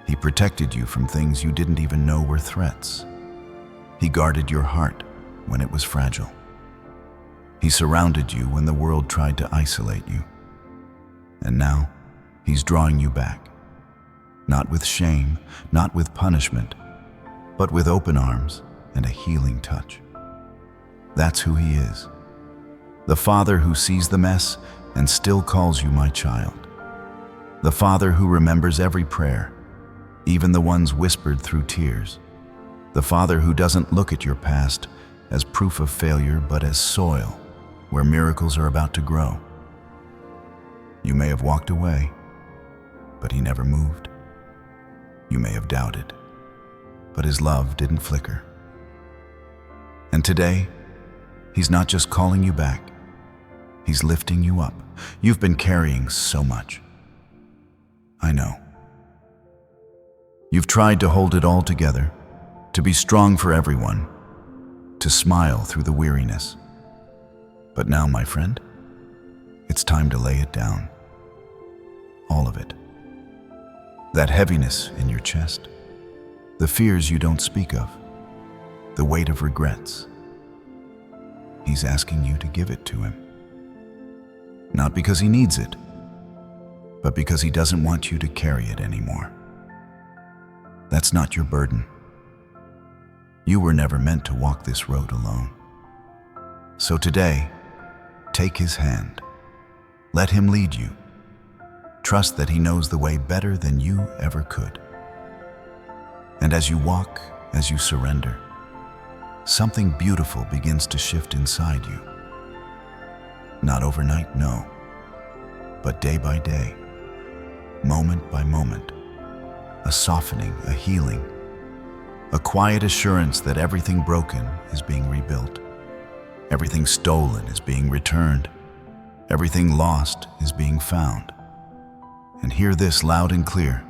Speaker 1: He protected you from things you didn't even know were threats. He guarded your heart when it was fragile. He surrounded you when the world tried to isolate you. And now, He's drawing you back. Not with shame, not with punishment, but with open arms and a healing touch. That's who He is. The Father who sees the mess and still calls you my child. The Father who remembers every prayer, even the ones whispered through tears. The Father who doesn't look at your past as proof of failure, but as soil where miracles are about to grow. You may have walked away, but He never moved. You may have doubted, but His love didn't flicker. And today, He's not just calling you back, He's lifting you up. You've been carrying so much. I know. You've tried to hold it all together, to be strong for everyone, to smile through the weariness. But now, my friend, it's time to lay it down. All of it. That heaviness in your chest, the fears you don't speak of, the weight of regrets. He's asking you to give it to Him. Not because He needs it, but because He doesn't want you to carry it anymore. That's not your burden. You were never meant to walk this road alone. So today, take His hand. Let Him lead you. Trust that He knows the way better than you ever could. And as you walk, as you surrender, something beautiful begins to shift inside you. Not overnight, no, but day by day, moment by moment, a softening, a healing, a quiet assurance that everything broken is being rebuilt, everything stolen is being returned, everything lost is being found. And hear this loud and clear: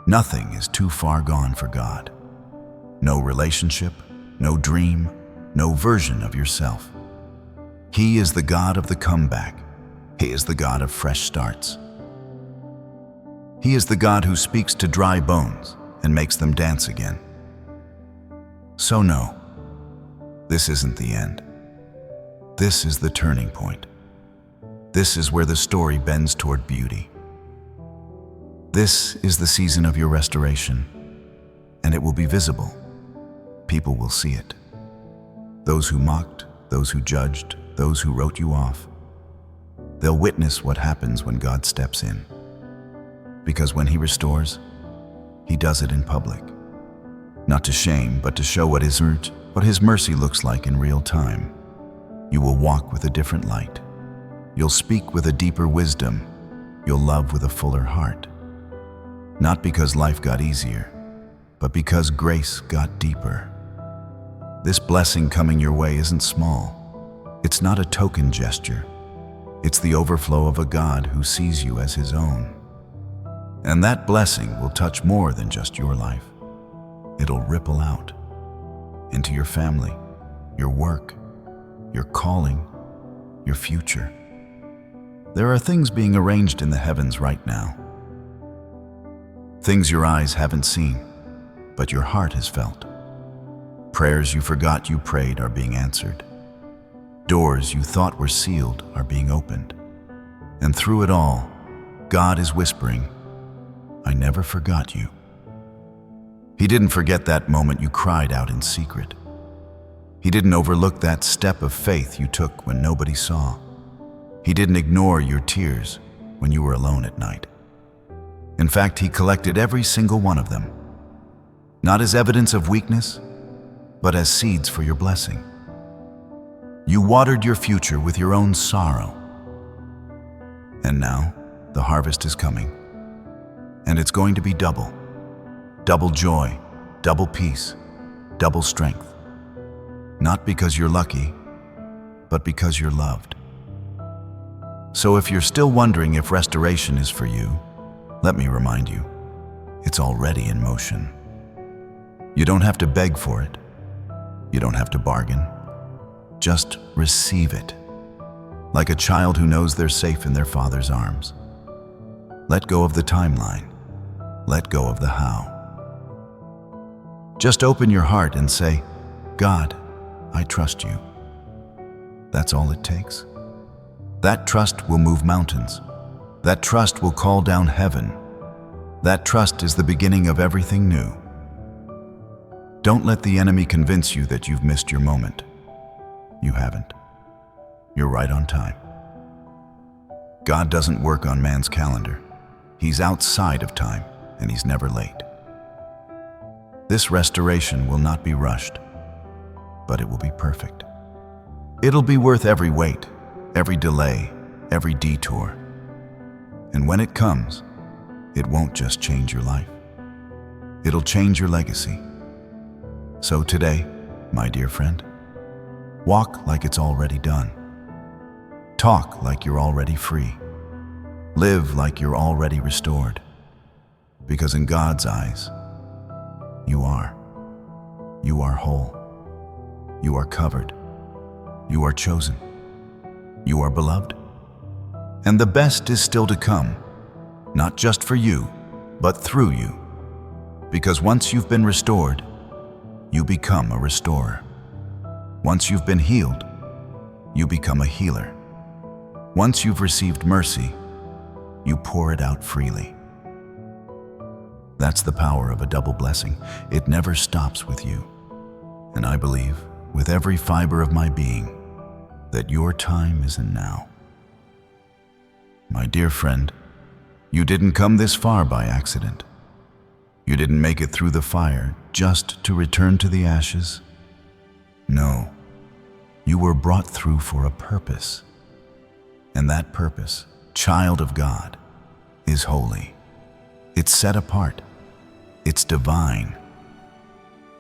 Speaker 1: nothing is too far gone for God. No relationship, no dream, no version of yourself. He is the God of the comeback. He is the God of fresh starts. He is the God who speaks to dry bones and makes them dance again. So no, this isn't the end. This is the turning point. This is where the story bends toward beauty. This is the season of your restoration, and it will be visible. People will see it. Those who mocked, those who judged, those who wrote you off. They'll witness what happens when God steps in. Because when He restores, He does it in public. Not to shame, but to show what His mercy looks like in real time. You will walk with a different light. You'll speak with a deeper wisdom. You'll love with a fuller heart. Not because life got easier, but because grace got deeper. This blessing coming your way isn't small. It's not a token gesture. It's the overflow of a God who sees you as His own. And that blessing will touch more than just your life. It'll ripple out into your family, your work, your calling, your future. There are things being arranged in the heavens right now. Things your eyes haven't seen, but your heart has felt. Prayers you forgot you prayed are being answered. Doors you thought were sealed are being opened. And through it all, God is whispering, I never forgot you. He didn't forget that moment you cried out in secret. He didn't overlook that step of faith you took when nobody saw. He didn't ignore your tears when you were alone at night. In fact, He collected every single one of them, not as evidence of weakness, but as seeds for your blessing. You watered your future with your own sorrow. And now, the harvest is coming. And it's going to be double. Double joy, double peace, double strength. Not because you're lucky, but because you're loved. So if you're still wondering if restoration is for you, let me remind you, it's already in motion. You don't have to beg for it. You don't have to bargain. Just receive it, like a child who knows they're safe in their father's arms. Let go of the timeline. Let go of the how. Just open your heart and say, God, I trust you. That's all it takes. That trust will move mountains. That trust will call down heaven. That trust is the beginning of everything new. Don't let the enemy convince you that you've missed your moment. You haven't. You're right on time. God doesn't work on man's calendar. He's outside of time, and He's never late. This restoration will not be rushed, but it will be perfect. It'll be worth every wait, every delay, every detour. And when it comes, it won't just change your life. It'll change your legacy. So today, my dear friend, walk like it's already done. Talk like you're already free. Live like you're already restored. Because in God's eyes, you are. You are whole. You are covered. You are chosen. You are beloved. And the best is still to come, not just for you, but through you. Because once you've been restored, you become a restorer. Once you've been healed, you become a healer. Once you've received mercy, you pour it out freely. That's the power of a double blessing. It never stops with you. And I believe, with every fiber of my being, that your time is in now. My dear friend, you didn't come this far by accident. You didn't make it through the fire just to return to the ashes. No, you were brought through for a purpose. And that purpose, child of God, is holy. It's set apart. It's divine.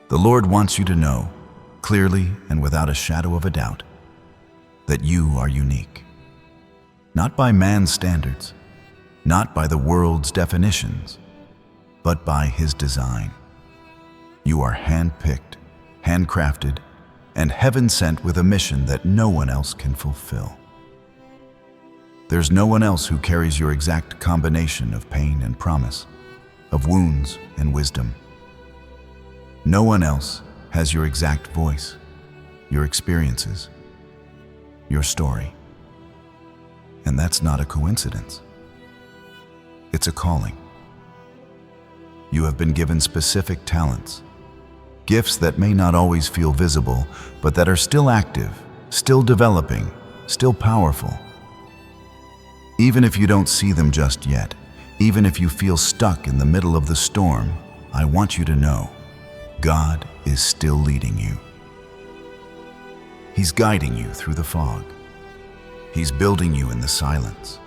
Speaker 1: The Lord wants you to know, clearly and without a shadow of a doubt, that you are unique. Not by man's standards, not by the world's definitions, but by His design. You are hand-picked, handcrafted, and heaven-sent with a mission that no one else can fulfill. There's no one else who carries your exact combination of pain and promise, of wounds and wisdom. No one else has your exact voice, your experiences, your story. And that's not a coincidence. It's a calling. You have been given specific talents, gifts that may not always feel visible, but that are still active, still developing, still powerful. Even if you don't see them just yet, even if you feel stuck in the middle of the storm, I want you to know, God is still leading you. He's guiding you through the fog. He's building you in the silence.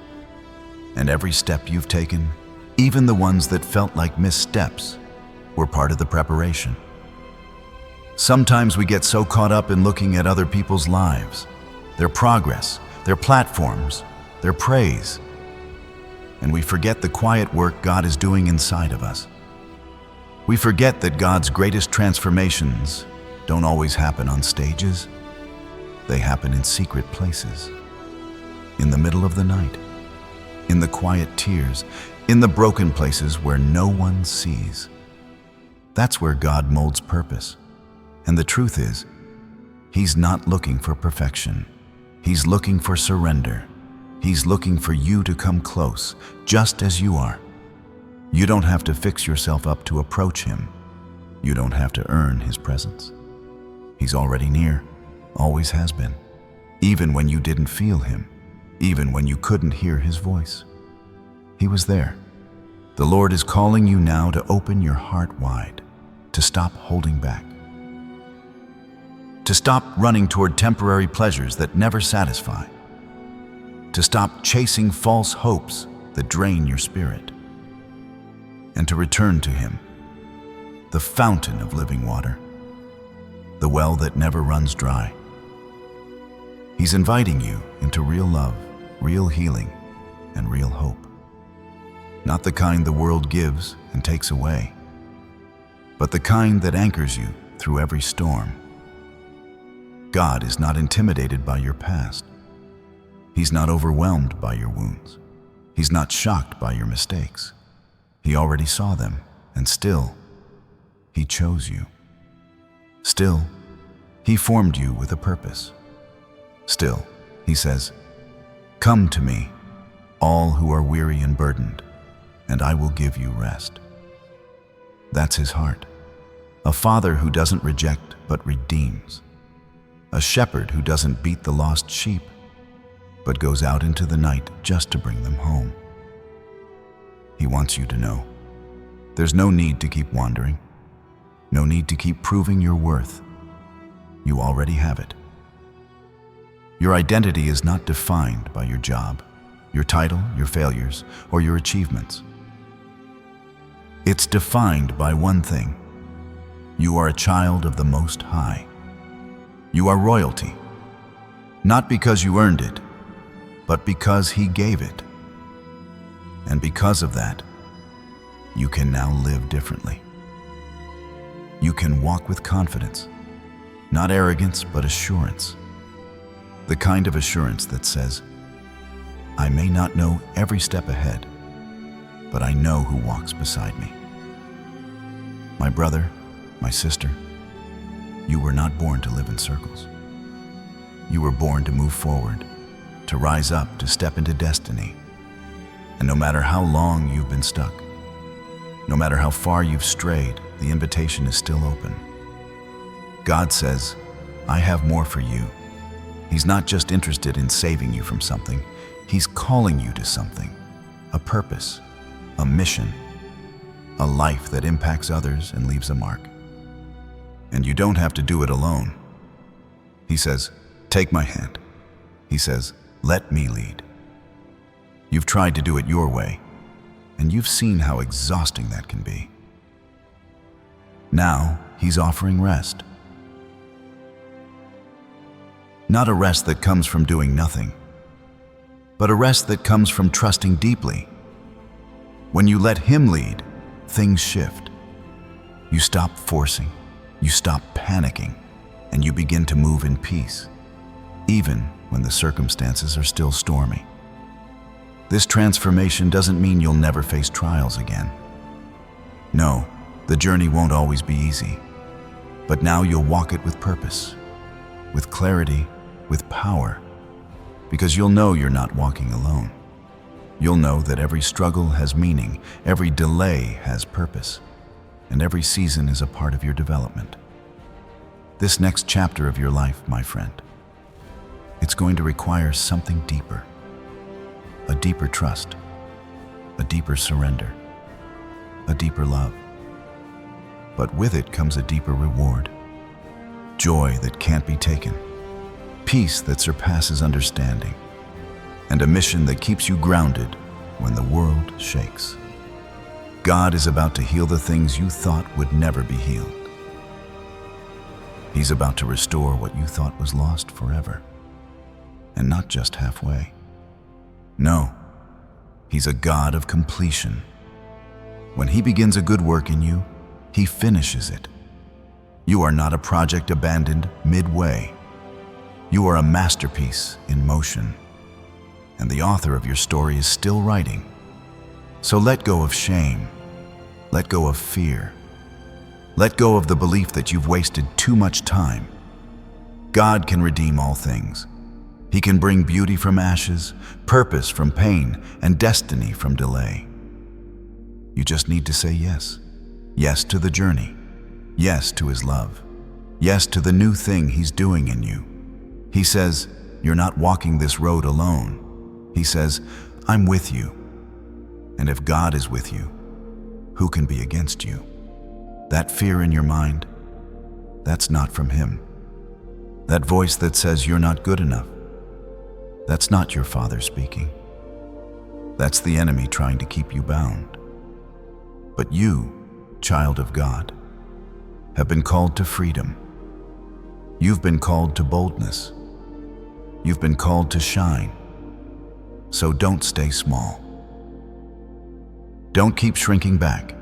Speaker 1: And every step you've taken, even the ones that felt like missteps, were part of the preparation. Sometimes we get so caught up in looking at other people's lives, their progress, their platforms, their praise, and we forget the quiet work God is doing inside of us. We forget that God's greatest transformations don't always happen on stages. They happen in secret places, in the middle of the night, in the quiet tears, in the broken places where no one sees. That's where God molds purpose. And the truth is, He's not looking for perfection. He's looking for surrender. He's looking for you to come close, just as you are. You don't have to fix yourself up to approach Him. You don't have to earn His presence. He's already near, always has been, even when you didn't feel Him, even when you couldn't hear His voice. He was there. The Lord is calling you now to open your heart wide, to stop holding back, to stop running toward temporary pleasures that never satisfy, to stop chasing false hopes that drain your spirit, and to return to Him, the fountain of living water, the well that never runs dry. He's inviting you into real love, real healing, and real hope. Not the kind the world gives and takes away, but the kind that anchors you through every storm. God is not intimidated by your past. He's not overwhelmed by your wounds. He's not shocked by your mistakes. He already saw them, and still, He chose you. Still, He formed you with a purpose. Still, He says, "Come to me, all who are weary and burdened, and I will give you rest." That's His heart. A Father who doesn't reject but redeems. A shepherd who doesn't beat the lost sheep, but goes out into the night just to bring them home. He wants you to know there's no need to keep wandering, no need to keep proving your worth. You already have it. Your identity is not defined by your job, your title, your failures, or your achievements. It's defined by one thing. You are a child of the Most High. You are royalty, not because you earned it, but because He gave it. And because of that, you can now live differently. You can walk with confidence, not arrogance, but assurance. The kind of assurance that says, I may not know every step ahead, but I know who walks beside me. My brother, my sister, you were not born to live in circles. You were born to move forward, to rise up, to step into destiny. And no matter how long you've been stuck, no matter how far you've strayed, the invitation is still open. God says, I have more for you. He's not just interested in saving you from something. He's calling you to something, a purpose, a mission, a life that impacts others and leaves a mark. And you don't have to do it alone. He says, take my hand. He says, let me lead. You've tried to do it your way, and you've seen how exhausting that can be. Now, He's offering rest. Not a rest that comes from doing nothing, but a rest that comes from trusting deeply. When you let Him lead, things shift. You stop forcing, you stop panicking, and you begin to move in peace, even when the circumstances are still stormy. This transformation doesn't mean you'll never face trials again. No, the journey won't always be easy, but now you'll walk it with purpose, with clarity, with power, because you'll know you're not walking alone. You'll know that every struggle has meaning, every delay has purpose, and every season is a part of your development. This next chapter of your life, my friend, it's going to require something deeper, a deeper trust, a deeper surrender, a deeper love. But with it comes a deeper reward, joy that can't be taken, peace that surpasses understanding, and a mission that keeps you grounded when the world shakes. God is about to heal the things you thought would never be healed. He's about to restore what you thought was lost forever, and not just halfway. No, He's a God of completion. When He begins a good work in you, He finishes it. You are not a project abandoned midway. You are a masterpiece in motion. and the author of your story is still writing. So let go of shame. Let go of fear. Let go of the belief that you've wasted too much time. God can redeem all things. He can bring beauty from ashes, purpose from pain, and destiny from delay. You just need to say yes. Yes to the journey. Yes to His love. Yes to the new thing He's doing in you. He says, you're not walking this road alone. He says, I'm with you. And if God is with you, who can be against you? That fear in your mind, that's not from Him. That voice that says you're not good enough, that's not your Father speaking. That's the enemy trying to keep you bound. But you, child of God, have been called to freedom. You've been called to boldness. You've been called to shine. So don't stay small. Don't keep shrinking back.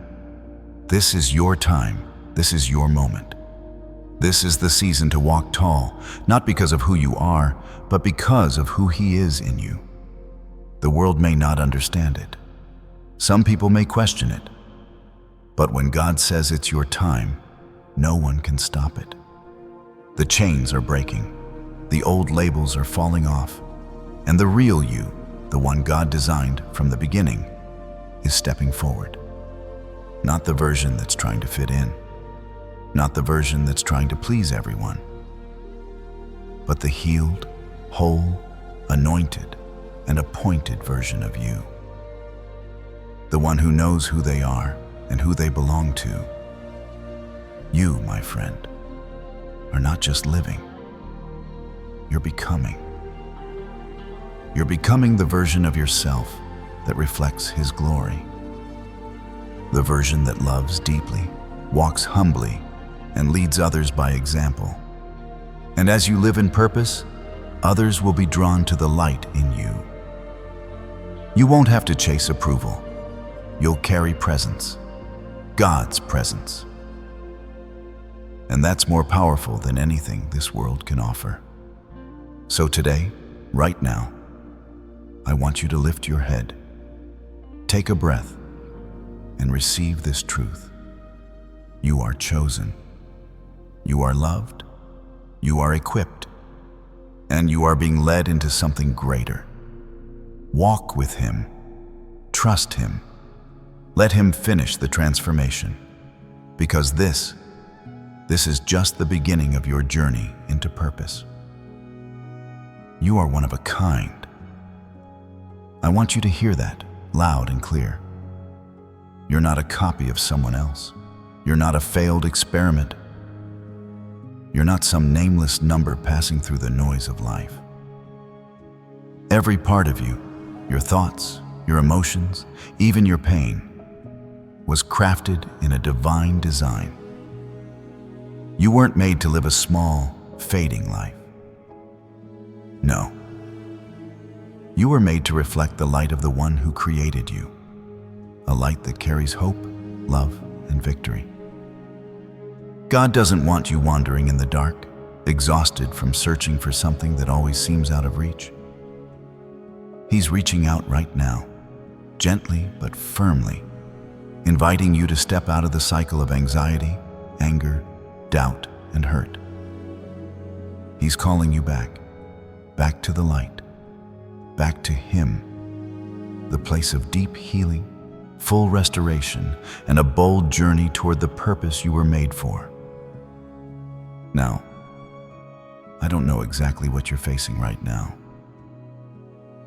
Speaker 1: This is your time. This is your moment. This is the season to walk tall, not because of who you are, but because of who He is in you. The world may not understand it. Some people may question it. But when God says it's your time, no one can stop it. The chains are breaking. The old labels are falling off. And the real you, the one God designed from the beginning, is stepping forward. Not the version that's trying to fit in. Not the version that's trying to please everyone. But the healed, whole, anointed, and appointed version of you. The one who knows who they are and who they belong to. You, my friend, are not just living. You're becoming. You're becoming the version of yourself that reflects His glory. The version that loves deeply, walks humbly, and leads others by example. And as you live in purpose, others will be drawn to the light in you. You won't have to chase approval. You'll carry presence, God's presence. And that's more powerful than anything this world can offer. So today, right now, I want you to lift your head, take a breath, and receive this truth. You are chosen. You are loved. You are equipped. And you are being led into something greater. Walk with Him. Trust Him. Let Him finish the transformation. Because this is just the beginning of your journey into purpose. You are one of a kind. I want you to hear that loud and clear. You're not a copy of someone else. You're not a failed experiment. You're not some nameless number passing through the noise of life. Every part of you, your thoughts, your emotions, even your pain, was crafted in a divine design. You weren't made to live a small, fading life. No. You were made to reflect the light of the one who created you, a light that carries hope, love, and victory. God doesn't want you wandering in the dark, exhausted from searching for something that always seems out of reach. He's reaching out right now, gently but firmly, inviting you to step out of the cycle of anxiety, anger, doubt, and hurt. He's calling you back to the light, back to Him, the place of deep healing, full restoration, and a bold journey toward the purpose you were made for. Now, I don't know exactly what you're facing right now.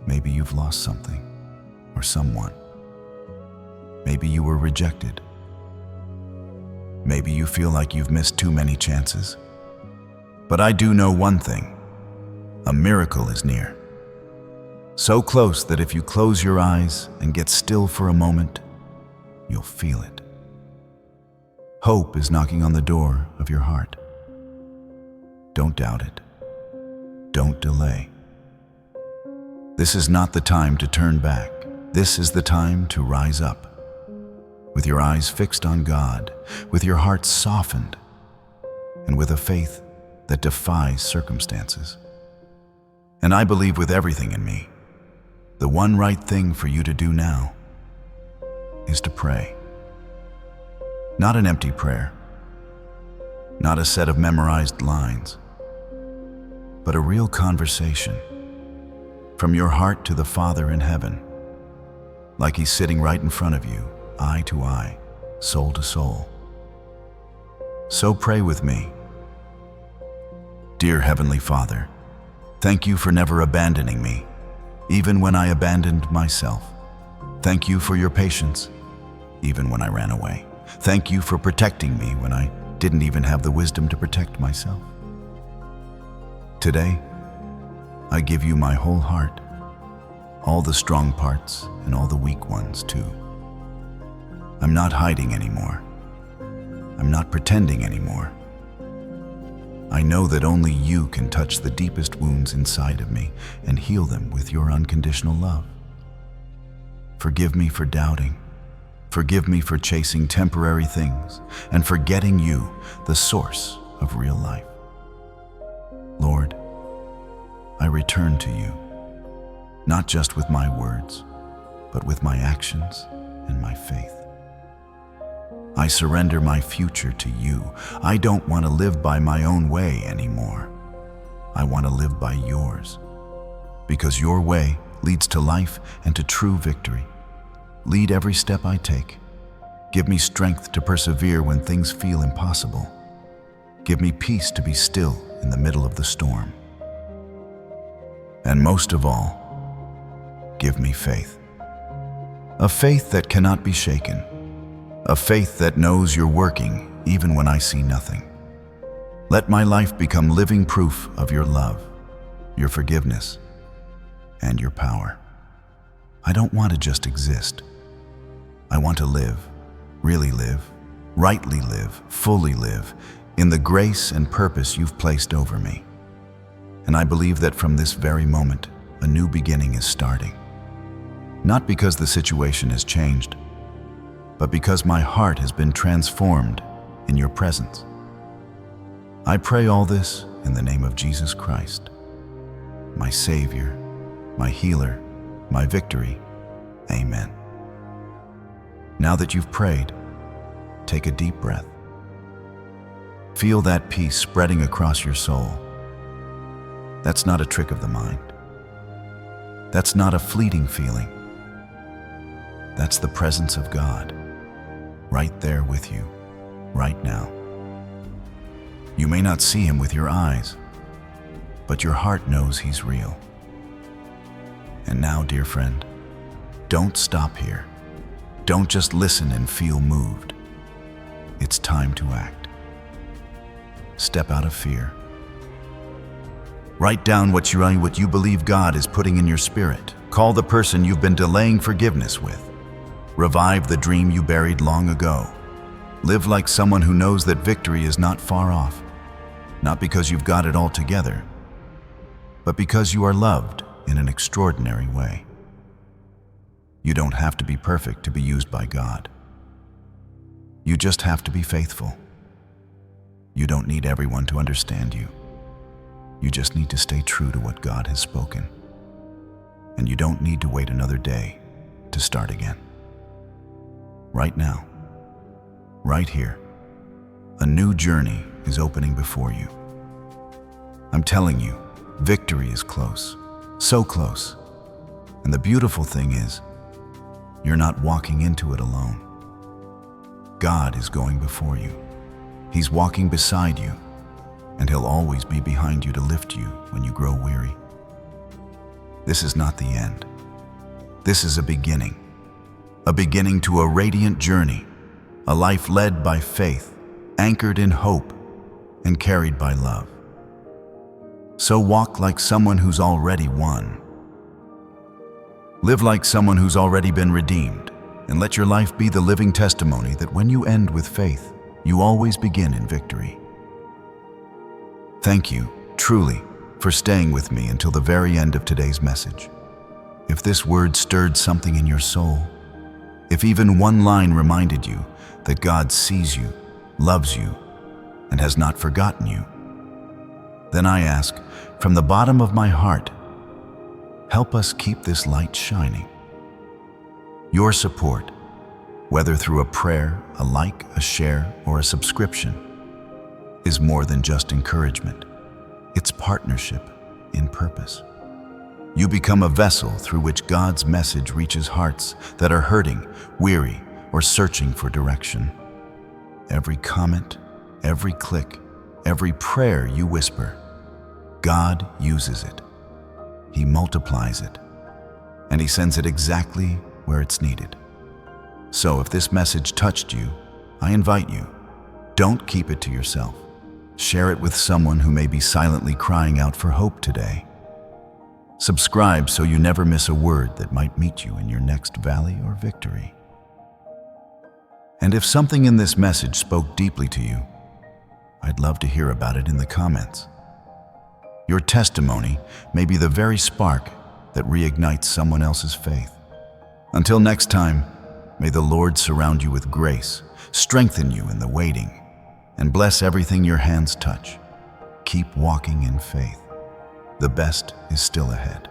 Speaker 1: Maybe you've lost something or someone. Maybe you were rejected. Maybe you feel like you've missed too many chances. But I do know one thing: a miracle is near. So close that if you close your eyes and get still for a moment, you'll feel it. Hope is knocking on the door of your heart. Don't doubt it. Don't delay. This is not the time to turn back. This is the time to rise up. With your eyes fixed on God, with your heart softened, and with a faith that defies circumstances. And I believe with everything in me The one right thing for you to do now is to pray. Not an empty prayer, not a set of memorized lines, but a real conversation from your heart to the Father in heaven, like He's sitting right in front of you, eye to eye, soul to soul. So pray with me. Dear Heavenly Father, thank you for never abandoning me, even when I abandoned myself. Thank you for your patience, even when I ran away. Thank you for protecting me when I didn't even have the wisdom to protect myself. Today, I give you my whole heart, all the strong parts and all the weak ones too. I'm not hiding anymore. I'm not pretending anymore. I know that only you can touch the deepest wounds inside of me and heal them with your unconditional love. Forgive me for doubting. Forgive me for chasing temporary things and forgetting you, the source of real life. Lord, I return to you, not just with my words, but with my actions and my faith. I surrender my future to you. I don't want to live by my own way anymore. I want to live by yours, because your way leads to life and to true victory. Lead every step I take. Give me strength to persevere when things feel impossible. Give me peace to be still in the middle of the storm. And most of all, give me faith. A faith that cannot be shaken. A faith that knows you're working even when I see nothing. Let my life become living proof of your love, your forgiveness, and your power. I don't want to just exist. I want to live, really live, rightly live, fully live, in the grace and purpose you've placed over me. And I believe that from this very moment, a new beginning is starting. Not because the situation has changed, but because my heart has been transformed in your presence. I pray all this in the name of Jesus Christ, my Savior, my healer, my victory. Amen. Now that you've prayed, take a deep breath. Feel that peace spreading across your soul. That's not a trick of the mind. That's not a fleeting feeling. That's the presence of God, right there with you, right now. You may not see Him with your eyes, but your heart knows He's real. And now, dear friend, don't stop here. Don't just listen and feel moved. It's time to act. Step out of fear. Write down what you believe God is putting in your spirit. Call the person you've been delaying forgiveness with. Revive the dream you buried long ago. Live like someone who knows that victory is not far off, not because you've got it all together, but because you are loved in an extraordinary way. You don't have to be perfect to be used by God. You just have to be faithful. You don't need everyone to understand you. You just need to stay true to what God has spoken. And you don't need to wait another day to start again. Right now, right here, a new journey is opening before you. I'm telling you, victory is close, so close. And the beautiful thing is, you're not walking into it alone. God is going before you. He's walking beside you, and He'll always be behind you to lift you when you grow weary. This is not the end. This is a beginning to a radiant journey, a life led by faith, anchored in hope, and carried by love. So walk like someone who's already won. Live like someone who's already been redeemed, and let your life be the living testimony that when you end with faith, you always begin in victory. Thank you, truly, for staying with me until the very end of today's message. If this word stirred something in your soul, if even one line reminded you that God sees you, loves you, and has not forgotten you, then I ask, from the bottom of my heart, Help us keep this light shining. Your support, whether through a prayer, a like, a share, or a subscription, is more than just encouragement. It's partnership in purpose. You become a vessel through which God's message reaches hearts that are hurting, weary, or searching for direction. Every comment, every click, every prayer you whisper, God uses it. He multiplies it, and He sends it exactly where it's needed. So if this message touched you, I invite you, don't keep it to yourself. Share it with someone who may be silently crying out for hope today. Subscribe so you never miss a word that might meet you in your next valley or victory. And if something in this message spoke deeply to you, I'd love to hear about it in the comments. Your testimony may be the very spark that reignites someone else's faith. Until next time, may the Lord surround you with grace, strengthen you in the waiting, and bless everything your hands touch. Keep walking in faith. The best is still ahead.